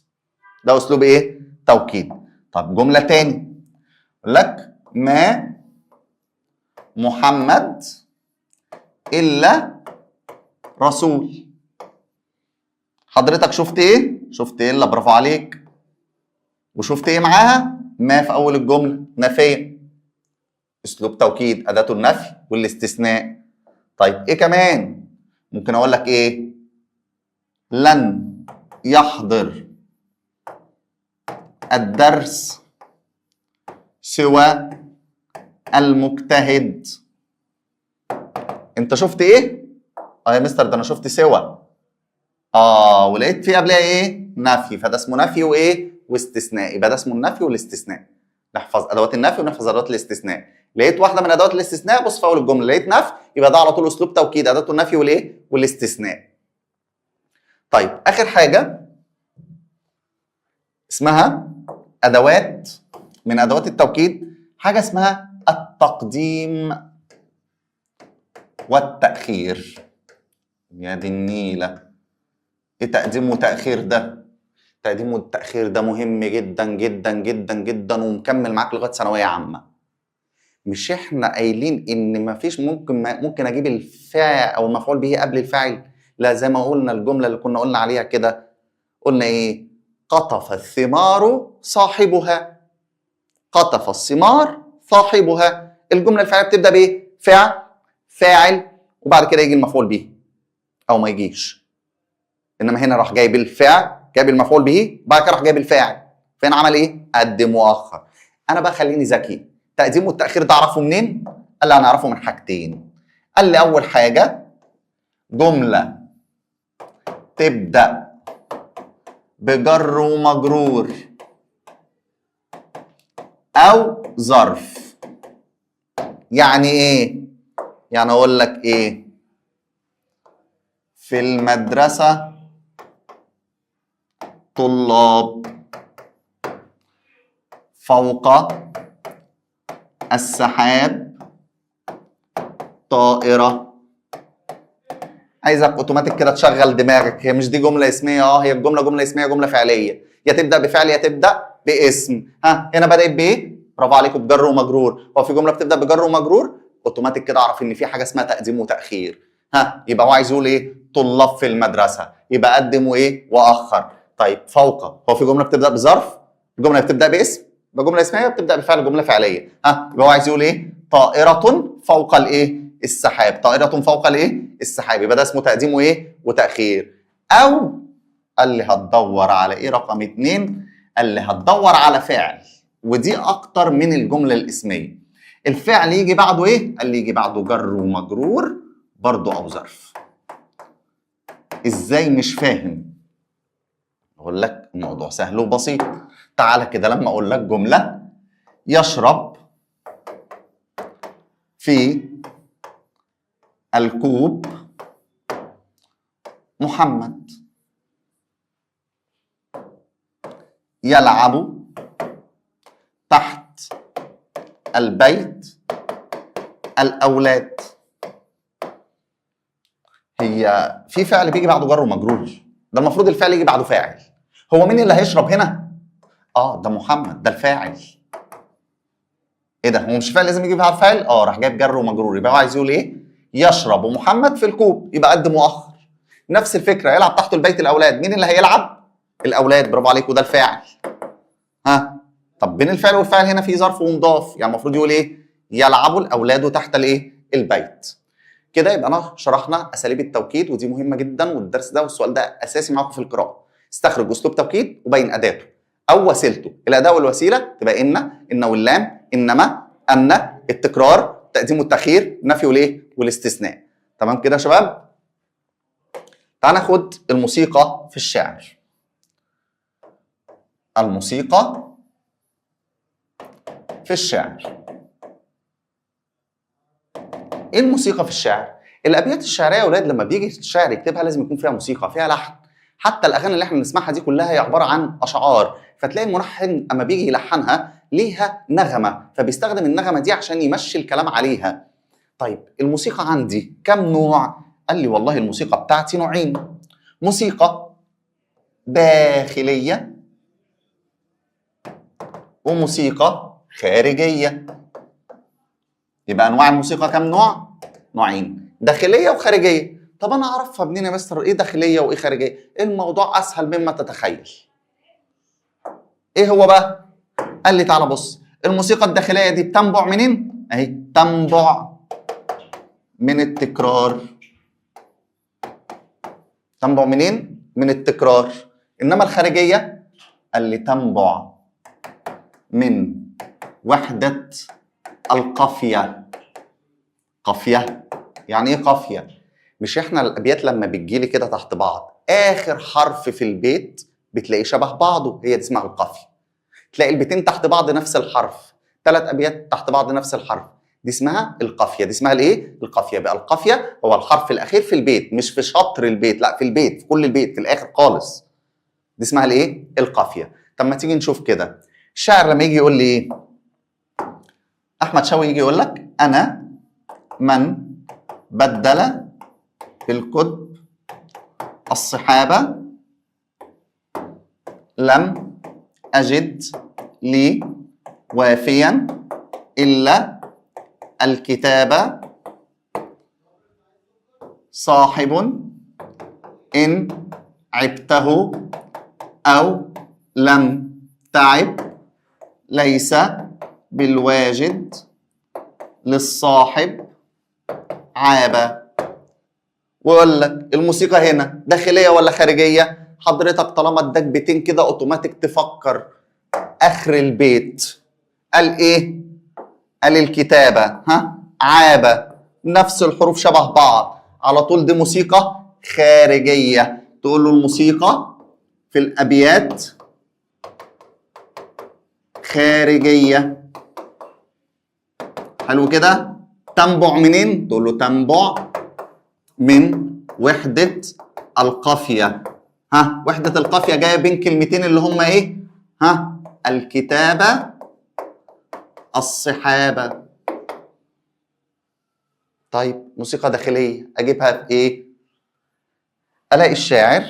ده اسلوب ايه؟ توكيد. طب جمله تاني، اقول لك ما محمد الا رسول. حضرتك شفت ايه؟ شفت الا، برافو عليك. وشفت ايه معاها؟ ما في اول الجمله، نافيه. اسلوب توكيد، اداه النفي والاستثناء. طيب ايه كمان؟ ممكن اقول لك ايه؟ لن يحضر الدرس سوى المجتهد. انت شفت ايه؟ اه يا مستر ده انا شفت سوى. ولقيت في قبلها ايه؟ نفي، فده اسمه نفي وايه؟ واستثناء. يبقى ده اسمه النفي والاستثناء. نحفظ ادوات النفي ونحفظ ادوات الاستثناء. لقيت واحده من ادوات الاستثناء، بص في اول الجمله لقيت نفي، يبقى ده على طول اسلوب توكيد، اداه النفي والايه؟ والاستثناء. طيب اخر حاجه اسمها ادوات من ادوات التوكيد، حاجه اسمها التقديم والتاخير. يا دي النيله، ايه تقديم وتاخير ده؟ التقديم والتاخير ده مهم جدا جدا جدا جدا، ومكمل معاك لغايه ثانويه عامه. مش احنا قايلين ان مفيش ممكن اجيب الفاعل او المفعول به قبل الفاعل؟ لا، زي ما قلنا الجمله اللي كنا قلنا عليها كده، قلنا ايه؟ قطف الثمار صاحبها. قطف الثمار صاحبها. الجمله الفعليه بتبدا بايه؟ فاعل، وبعد كده يجي المفعول به او ما يجيش. انما هنا راح جايب الفعل، جايب المفعول به، بعد كده راح جايب الفاعل. فهنا عمل ايه؟ قدم واخر. انا بقى خليني ذكي، تقديم والتاخير ده اعرفه منين؟ قال لي انا اعرفه من حاجتين. قال لي اول حاجه جمله تبدا بجر ومجرور او ظرف. يعني ايه؟ يعني اقول لك ايه؟ في المدرسه طلاب، فوق السحاب طائرة. عايزك اوتوماتيك كده تشغل دماغك، هي مش دي جملة اسمية؟ هي الجملة جملة اسمية، جملة فعلية، يا تبدأ بفعل يا تبدأ باسم. هنا بدأت بايه؟ برافو عليكم، بجر ومجرور. هو في جملة بتبدأ بجر ومجرور، اوتوماتيك كده اعرف ان في حاجة اسمها تقديم وتأخير. يبقى هو عايز يقول ايه؟ طلاب في المدرسة، يبقى قدم وايه؟ واخر. طيب فوق، هو في جملة بتبدأ بظرف، الجملة بتبدأ باسم، يبقى جملة اسمية بتبدأ بفعل، جملة فعلية. يبقى هو عايز يقول ايه؟ طائرة فوق الايه؟ السحاب. طائرة فوق الايه؟ السحاب. يبقى ده اسمه تقديم وايه؟ وتأخير. او قال لي هتدور على ايه؟ رقم 2 قال لي هتدور على فعل، ودي اكتر من الجملة الاسمية. الفعل يجي بعده ايه؟ قال لي يجي بعده جر ومجرور برضه او ظرف. ازاي؟ مش فاهم. اقول لك الموضوع سهل وبسيط. تعالى كده لما اقول لك جملة يشرب في الكوب محمد، يلعب تحت البيت الأولاد. هي في فعل بيجي بعده جر ومجرور، ده المفروض الفعل يجي بعده فاعل. هو مين اللي هيشرب هنا؟ ده محمد، ده الفاعل. ايه ده؟ هو مش فعل لازم يجي بعد فاعل؟ راح جايب جر ومجرور، يبقى هو عايز يقول ايه؟ يشرب محمد في الكوب، يبقى قدم مؤخر. نفس الفكره، يلعب تحت البيت الاولاد، مين اللي هيلعب؟ الاولاد، برافو عليك، وده الفاعل. طب بين الفعل والفاعل هنا في ظرف ومضاف، يعني المفروض يقول ايه؟ يلعب الاولاد تحت الايه؟ البيت. كده يبقى انا شرحنا اساليب التوكيد، ودي مهمه جدا، والدرس ده والسؤال ده اساسي معاكم في القراءه. استخرج اسلوب توكيد وبين اداته او وسيلته. الاداه والوسيله تبقى ان واللام، انما، ان، التكرار، التقديم والتاخير، النفي والايه؟ والاستثناء. تمام كده يا شباب؟ تعال ناخد الموسيقى في الشعر. الموسيقى في الشعر. ايه الموسيقى في الشعر؟ الابيات الشعريه يا اولاد لما بيجي الشاعر يكتبها لازم يكون فيها موسيقى، فيها لحن. حتى الاغاني اللي احنا بنسمعها دي كلها هي عباره عن اشعار، فتلاقي الملحن اما بيجي يلحنها ليها نغمه، فبيستخدم النغمه دي عشان يمشي الكلام عليها. طيب الموسيقى عندي كم نوع؟ قال لي والله الموسيقى بتاعتي نوعين، موسيقى داخليه وموسيقى خارجيه. يبقى انواع الموسيقى كم نوع؟ نوعين، داخليه وخارجيه. طب انا اعرفها منين يا مستر؟ ايه داخليه وايه خارجيه؟ الموضوع اسهل مما تتخيل. ايه هو بقى؟ قال لي تعالى بص، الموسيقى الداخليه دي بتنبع منين؟ اهي تنبع من التكرار. تنبع منين؟ من التكرار. انما الخارجيه قال لي تنبع من وحده القافيه. قافيه يعني ايه قافيه؟ مش احنا الابيات لما بتجيلي كده تحت بعض اخر حرف في البيت بتلاقيه شبه بعضه، هي دي اسمها القافيه. تلاقي البيتين تحت بعض نفس الحرف، 3 ابيات تحت بعض نفس الحرف، دي اسمها القافيه. دي اسمها الايه؟ القافيه. بقى القافيه هو الحرف الاخير في البيت، مش في شطر البيت، لا في البيت، في كل البيت، في الاخر خالص. دي اسمها الايه؟ القافيه. طب ما تيجي نشوف كده الشاعر لما يجي يقول لي ايه؟ احمد شوقي يجي يقول لك انا من بدل في الكتب الصحابه لم أجد لي وافيا إلا الكتاب صاحب إن عبته أو لم تعب ليس بالواجد للصاحب عابا. ويقول لك الموسيقى هنا داخلية ولا خارجية؟ حضرتك طالما اداك بيتين كده اوتوماتيك تفكر اخر البيت قال ايه؟ قال الكتابه، ها، عابه، نفس الحروف شبه بعض، على طول دي موسيقى خارجيه. تقول له الموسيقى في الابيات خارجيه. حلو كده؟ تنبع منين؟ تقول له تنبع من وحده القافيه. ها، وحده القافيه جايه بين كلمتين اللي هم ايه؟ ها، الكتابة الصحابة. طيب موسيقى داخلية أجيبها في إيه؟ ألاقي الشاعر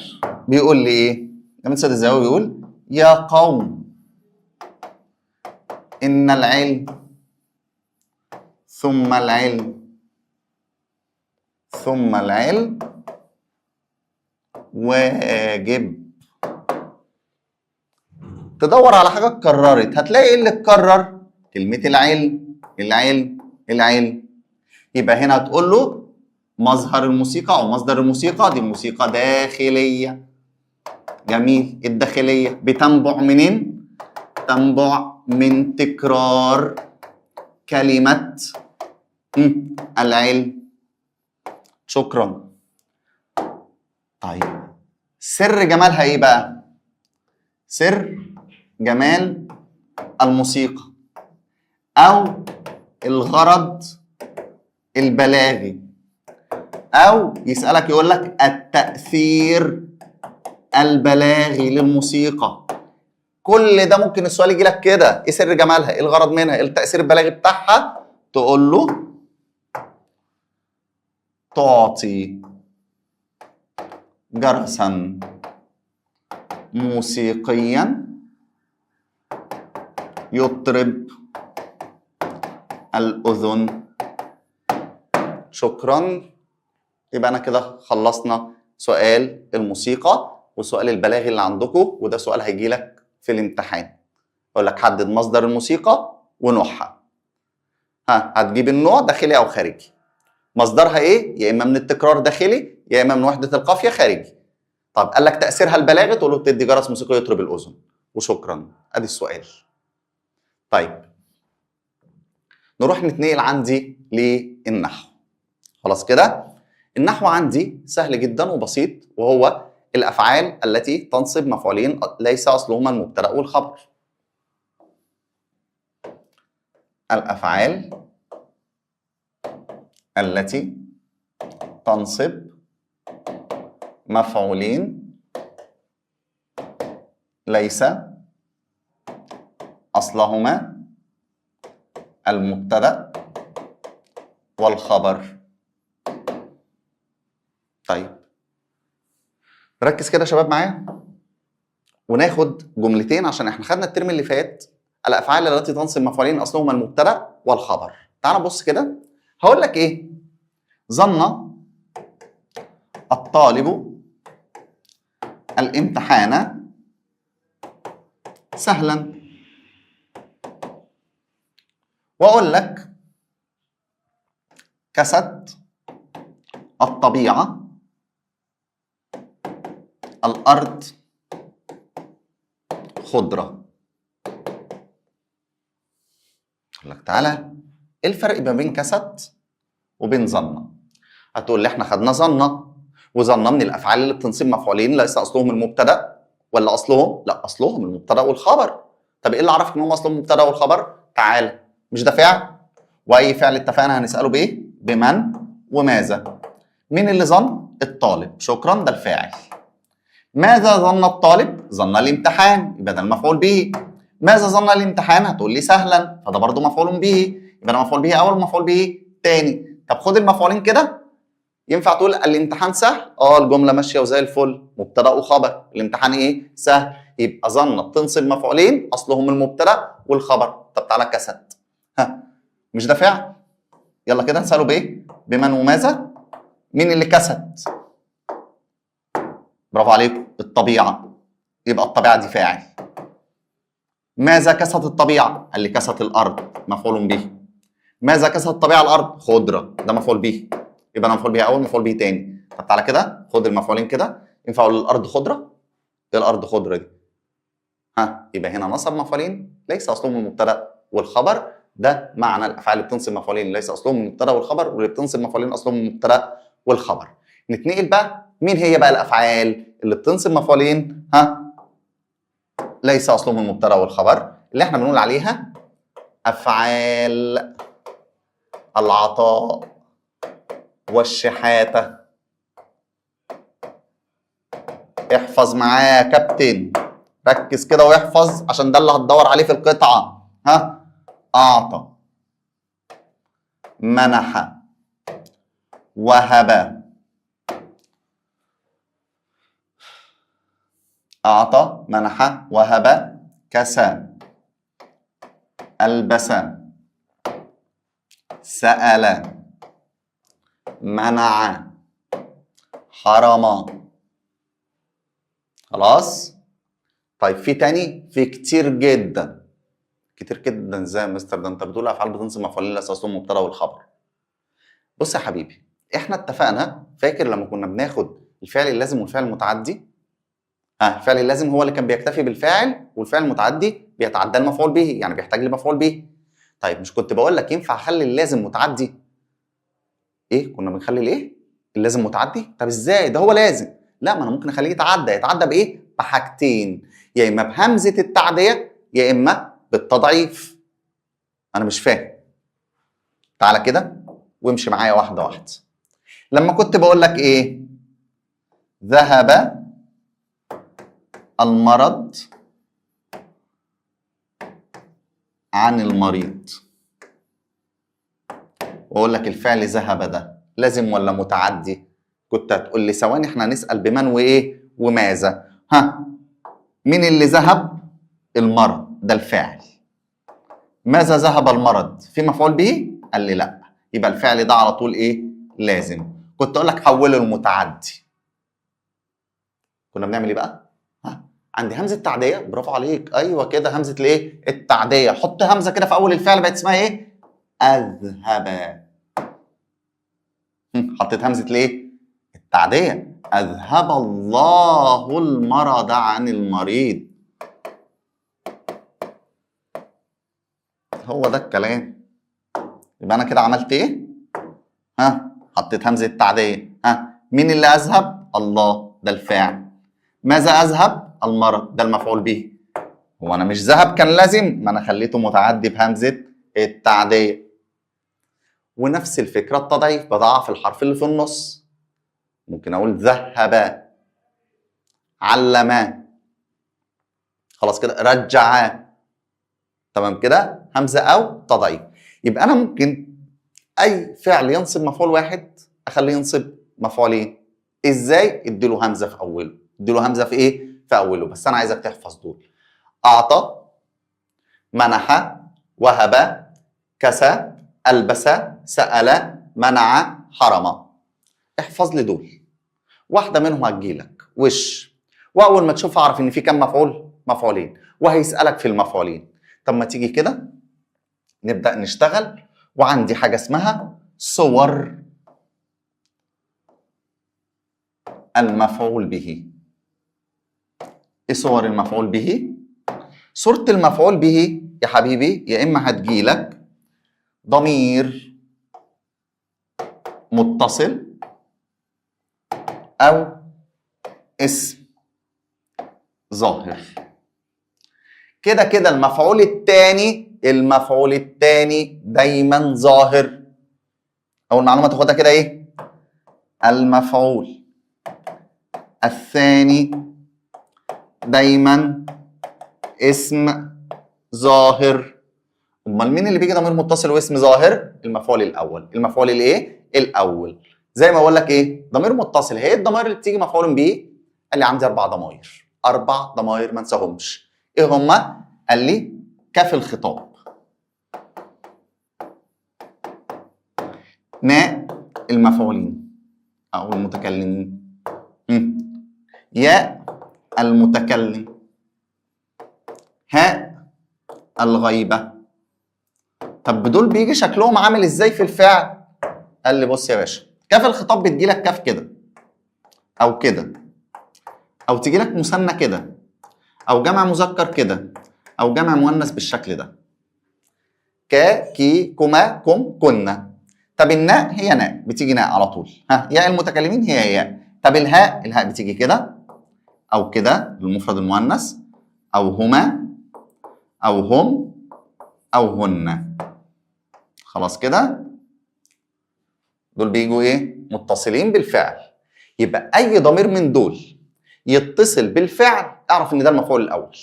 بيقول لي إيه؟ جمال سيد الزاوي بيقول يا قوم إن العلم ثم العلم ثم العلم واجب. تدور على حاجة اتكررت، هتلاقي ايه اللي اتكرر؟ كلمة العلم، العلم، العلم. يبقى هنا هتقول له مظهر الموسيقى او مصدر الموسيقى دي موسيقى داخلية. جميل. الداخلية بتنبع منين؟ تنبع من تكرار كلمة العلم. شكرا. طيب سر جمالها ايه بقى؟ سر جمال الموسيقى او الغرض البلاغي، او يسألك يقول لك التأثير البلاغي للموسيقى. كل ده ممكن السؤال يجي لك كده، ايه سر جمالها؟ ايه الغرض منها؟ ايه التأثير البلاغي بتاعها؟ تقول له تعطي جرسا موسيقيا يطرب الأذن. شكرا. يبقى أنا كده خلصنا سؤال الموسيقى والسؤال البلاغي اللي عندكم، وده سؤال هيجي لك في الامتحان. يقول لك حدد مصدر الموسيقى ونوعها. ها، هتجيب النوع داخلي أو خارجي. مصدرها إيه؟ يا إما من التكرار داخلي يا إما من وحدة القافية خارجي. طب قال لك تأثيرها البلاغي، تقول له بتدي جرس موسيقي يطرب الأذن. وشكرا. أدي السؤال. طيب نروح نتنقل عندي للنحو. خلاص كده؟ النحو عندي سهل جدا وبسيط، وهو الافعال التي تنصب مفعولين ليس اصلهما المبتدا والخبر. الافعال التي تنصب مفعولين ليس اصلهما المبتدا والخبر. طيب ركز كده يا شباب معايا وناخد جملتين، عشان احنا خدنا الترم اللي فات الافعال التي تنصب مفعولين اصلهما المبتدا والخبر. تعال بص كده، هقول لك ايه؟ ظن الطالب الامتحان سهلا، واقول لك كست الطبيعه الارض خضره. اقول لك تعالى ايه الفرق ما بين كست وبين ظن؟ هتقول لي احنا خدنا ظن، وظن من الافعال اللي بتنصب مفعولين ليس اصلهم المبتدا ولا اصلهم؟ لا اصلهم المبتدا والخبر. طب ايه اللي عرفك ان هم اصلهم المبتدا والخبر؟ تعالى، مش ده فعل؟ واي فعل اتفقنا هنساله بايه؟ بمن وماذا. مين اللي ظن؟ الطالب، شكرا، ده الفاعل. ماذا ظن الطالب؟ ظن الامتحان، يبقى ده المفعول به. ماذا ظن الامتحان؟ هتقول لي سهلا، فده برضه مفعول به، يبقى ده مفعول به اول ومفعول به تاني. طب خد المفعولين كده، ينفع تقول الامتحان سهل؟ الجمله ماشيه وزي الفل، مبتدا وخبر. الامتحان ايه؟ سهل. يبقى ظن بتنصب مفعولين اصلهم المبتدا والخبر. طب تعالى كست، ها مش ده فعل؟ يلا كده نساله بايه؟ بمن وماذا. مين اللي كست؟ برافو عليكم، الطبيعه، يبقى الطبيعه دي فاعل. ماذا كست الطبيعه؟ قال لي كست الارض، مفعول به. ماذا كست الطبيعه الارض؟ خضره، ده مفعول به، يبقى انا مفعول به اول مفعول به تاني. طب تعالى كده خد المفعولين كده، ينفع اقول الارض خضره؟ ايه الارض خضره دي؟ يبقى هنا نصب مفعولين ليس اصلهم المبتدا والخبر. ده معنى الافعال اللي بتنصب مفعولين ليس اصلهم المبتدا والخبر، واللي بتنصب مفعولين اصلهم المبتدا والخبر. نتنقل بقى، مين هي بقى الافعال اللي بتنصب مفعولين ليس اصلهم المبتدا والخبر؟ اللي احنا بنقول عليها افعال العطاء والشحاته. احفظ معايا يا كابتن، ركز كده واحفظ عشان ده اللي هتدور عليه في القطعه. اعطى، منح، وهب. اعطى، منح، وهب، كسى، البس، سأل، منع، حرم. خلاص؟ طيب في تاني؟ في كتير جدا. كتير جدا ازاي يا مستر؟ ده انت بتقول افعال بتنصب مفعولين ليس اصلهم المبتدا والخبر. بص يا حبيبي، احنا اتفقنا، فاكر لما كنا بناخد الفعل اللازم والفعل المتعدي؟ الفعل اللازم هو اللي كان بيكتفي بالفاعل، والفعل المتعدي بيتعدى المفعول به، يعني بيحتاج لمفعول به. طيب مش كنت بقول لك ينفع اخلي اللازم متعدي؟ ايه كنا بنخلي الايه؟ اللازم متعدي؟ طب ازاي؟ ده هو لازم. لا، ما انا ممكن اخليه يتعدى. يتعدى بايه؟ بحاجتين، يا اما بهمزه التعديه يا اما بالتضعيف. انا مش فاهم. تعالى كده وامشي معايا واحده واحده. لما كنت بقول لك ايه؟ ذهب المرض عن المريض، واقول لك الفعل ذهب ده لازم ولا متعدي؟ كنت هتقول لي ثواني احنا هنسال بمن وايه وماذا. مين اللي ذهب؟ المرض، ده الفاعل. ماذا ذهب المرض؟ في مفعول به؟ قال لي لا، يبقى الفعل ده على طول ايه؟ لازم. كنت اقول لك حوله المتعدي. كنا بنعمل ايه بقى؟ عندي همزه تعديه، برافو عليك، ايوه كده، همزه الايه؟ التعديه. حط همزه كده في اول الفعل بقت اسمها ايه؟ اذهب. حطيت همزه الايه؟ التعديه. اذهب الله المرض عن المريض. هو ده الكلام. يبقى انا كده عملت ايه؟ حطيت همزه تعديه. مين اللي اذهب؟ الله، ده الفاعل. ماذا اذهب؟ المرض، ده المفعول به. هو انا مش ذهب كان لازم؟ ما انا خليته متعدي بهمزه التعديه. ونفس الفكره التضعيف، بضعف الحرف اللي في النص. ممكن اقول ذهبا، علما، خلاص كده، رجعا. تمام كده، همزه او تضعيف. يبقى انا ممكن اي فعل ينصب مفعول واحد اخليه ينصب مفعولين. ازاي؟ اديله همزه في اوله. اديله همزه في ايه؟ في اوله. بس انا عايزك تحفظ دول: اعطى، منح، وهب، كسى، البس، سال، منع، حرم. احفظ لي دول، واحده منهم هتجيلك وش، واول ما تشوفها اعرف ان في كام مفعول؟ مفعولين. وهيسالك في المفعولين. طب ما تيجي كده نبدا نشتغل. وعندي حاجه اسمها صور المفعول به. ايه صور المفعول به؟ صورة المفعول به يا حبيبي يا اما هتجيلك ضمير متصل او اسم ظاهر. كده كده المفعول الثاني دايما ظاهر. اول معلومه تاخدها كده ايه؟ المفعول الثاني دايما اسم ظاهر. امال مين اللي بيجي ضمير متصل واسم ظاهر؟ المفعول الاول. المفعول الايه؟ الاول. زي ما اقول لك ايه؟ ضمير متصل، هي الضمائر اللي بتيجي مفعول به؟ قال لي عندي 4 ضمائر. 4 ضمائر ما انساهمش. ايه هما؟ قال لي كاف الخطاب، ناء المفعولين او المتكلمين، ياء المتكلم، هاء الغيبة. طب دول بيجي شكلهم عامل ازاي في الفعل؟ قال لي بص يا باشا، كاف الخطاب بتجيلك كاف كده او كده، او تجيلك مثنى كده، او جمع مذكر كده، او جمع مؤنث بالشكل ده: كا، كي، كما، كم، كنا. طب الناء هي ناء، بتيجي ناء على طول. ياء المتكلمين هي ياء. طب الهاء بتيجي كده او كده للمفرد المؤنث، او هما، او هم، او هن. خلاص كده، دول بيجوا ايه؟ متصلين بالفعل. يبقى اي ضمير من دول يتصل بالفعل اعرف ان ده المفعول الاول.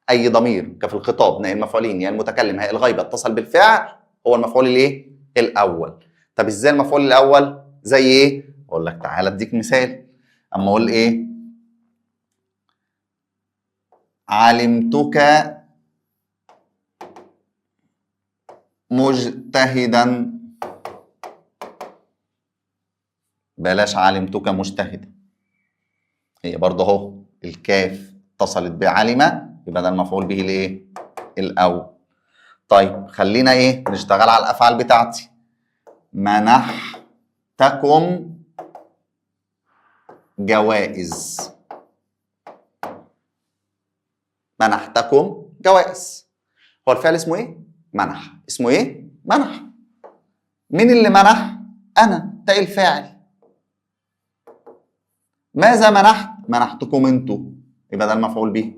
اي ضمير كفي الخطاب، ناء المفعولين، يا المتكلم، هاء الغيبه، اتصل بالفعل هو المفعول الايه؟ الاول. طب ازاي المفعول الاول؟ زي ايه؟ اقول لك تعالى اديك مثال. اما اقول ايه؟ علمتك مجتهدا. بلاش علمتك مجتهدا، هي برضه اهو الكاف اتصلت بعلم، يبقى ده المفعول به الايه؟ الاول. طيب خلينا ايه؟ نشتغل على الافعال بتاعتي. منحتكم جوائز. منحتكم جوائز. هو الفعل اسمه ايه؟ منح. اسمه ايه؟ منح. مين اللي منح؟ انا، ده الفاعل. ماذا منحت؟ منحتكم انتوا، يبقى ده المفعول به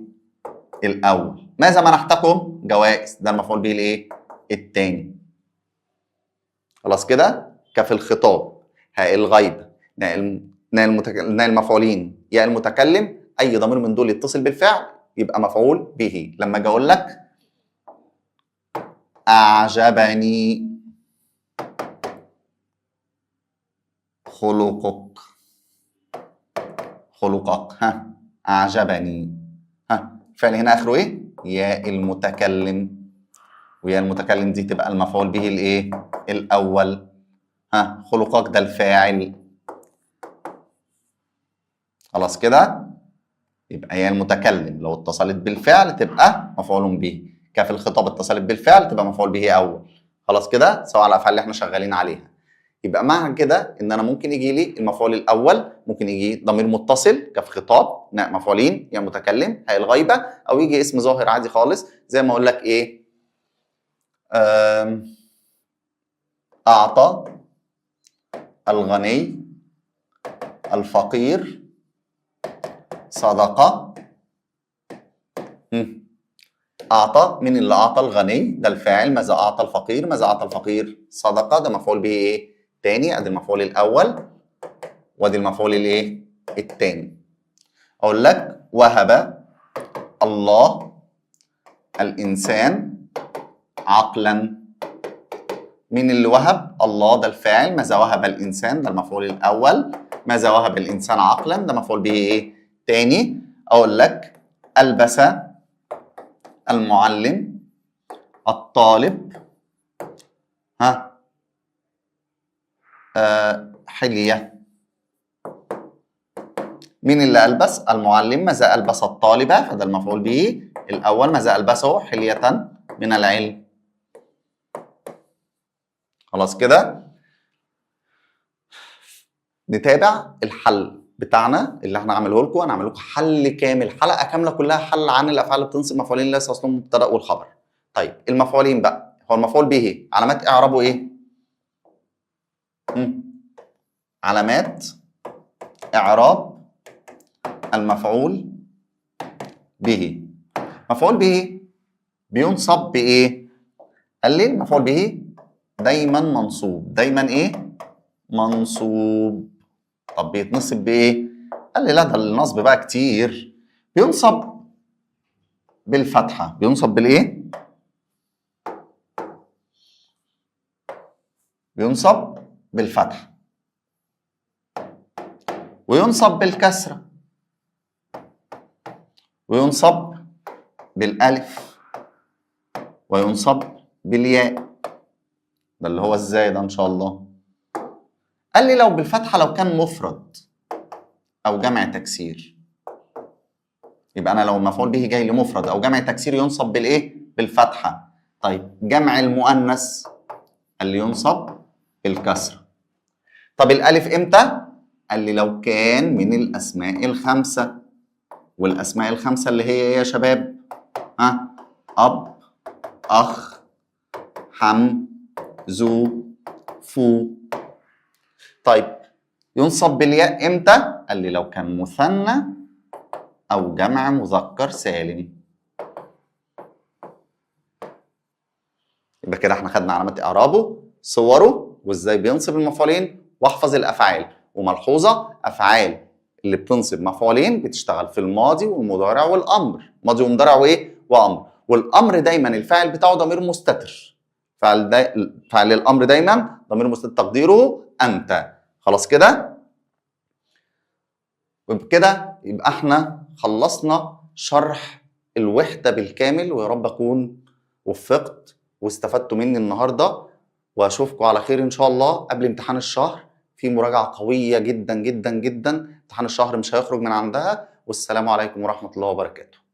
الاول. ماذا منحتكم؟ جوائز، ده المفعول به الايه؟ الثاني. خلاص كده؟ كاف الخطاب، هاء الغيبه، ناء المفعولين، ياء المتكلم، اي ضمير من دول يتصل بالفعل يبقى مفعول به. لما اجي اقول لك اعجبني خلقك، اعجبني. الفعل هنا اخره ايه؟ ياء المتكلم، وياء المتكلم دي تبقى المفعول به الايه؟ الاول. خلقك ده الفاعل. خلاص كده؟ يبقى ياء المتكلم لو اتصلت بالفعل تبقى مفعول به. كاف الخطاب اتصلت بالفعل تبقى مفعول به اول. خلاص كده؟ سواء على الافعال اللي احنا شغالين عليها. يبقى معنى كده ان انا ممكن يجي لي المفعول الاول، ممكن يجي ضمير متصل كاف خطاب، ناء مفعولين، يا متكلم، هاء الغيبه، او يجي اسم ظاهر عادي خالص زي ما اقول لك ايه؟ اعطى الغني الفقير صدقة. أعطى، مين اللي أعطى؟ الغني، ده الفاعل. ماذا أعطى الفقير؟ ماذا أعطى الفقير؟ صدقة، ده مفعول به إيه؟ تاني. أدي المفعول الأول وأدي المفعول الإيه؟ التاني. أقول لك وهب الله الإنسان عقلا. مين اللي وهب؟ الله، ده الفاعل. ماذا وهب الإنسان؟ ده المفعول الأول. ماذا وهب الإنسان عقلا؟ ده مفعول به إيه؟ تاني. أقول لك ألبس المعلم الطالب حلية. مين اللي ألبس؟ المعلم. ماذا ألبس الطالب؟ فده المفعول به الأول. ماذا ألبسه؟ حلية من العلم. خلاص كده؟ نتابع الحل بتاعنا اللي احنا عامله لكم. انا عامل لكم حل كامل، حلقه كامله كلها حل عن الافعال اللي بتنصب مفعولين ليس اصلهم المبتدا والخبر. طيب المفعولين بقى، هو المفعول به علامات اعرابه ايه؟ علامات اعراب المفعول به. مفعول به بينصب بايه؟ قال لي المفعول به دايما منصوب. دايما ايه؟ منصوب. طب بيتنصب بايه؟ قال لي لا، ده النصب بقى كتير. بينصب بالفتحه. بينصب بالايه؟ بينصب بالفتحه، وينصب بالكسره، وينصب بالالف، وينصب بالياء. ده اللي هو ازاي ده ان شاء الله؟ قال لي لو بالفتحه لو كان مفرد او جمع تكسير. يبقى انا لو المفعول به جاي لمفرد او جمع تكسير ينصب بالايه؟ بالفتحه. طيب جمع المؤنث قال لي ينصب بالكسره. طب الالف امتى؟ قال لي لو كان من الاسماء الخمسه. والاسماء الخمسه اللي هي ايه يا شباب؟ اب، اخ، حم، ذو، فو. طيب ينصب بالياء امتى؟ قال لي لو كان مثنى او جمع مذكر سالم. يبقى كده احنا خدنا علامات اعرابه، صوره، وازاي بينصب المفعولين، واحفظ الافعال. وملحوظه، افعال اللي بتنصب مفعولين بتشتغل في الماضي والمضارع والامر. ماضي ومضارع وايه؟ وامر. والامر دايما الفاعل بتاعه ضمير مستتر. فعل الامر دايما ضمير مستتر تقديره انت. خلاص كده؟ وبكده يبقى احنا خلصنا شرح الوحده بالكامل. ويا رب اكون وفقت واستفدتوا مني النهارده. واشوفكم على خير ان شاء الله قبل امتحان الشهر. في مراجعه قويه جدا جدا جدا. امتحان الشهر مش هيخرج من عندها. والسلام عليكم ورحمه الله وبركاته.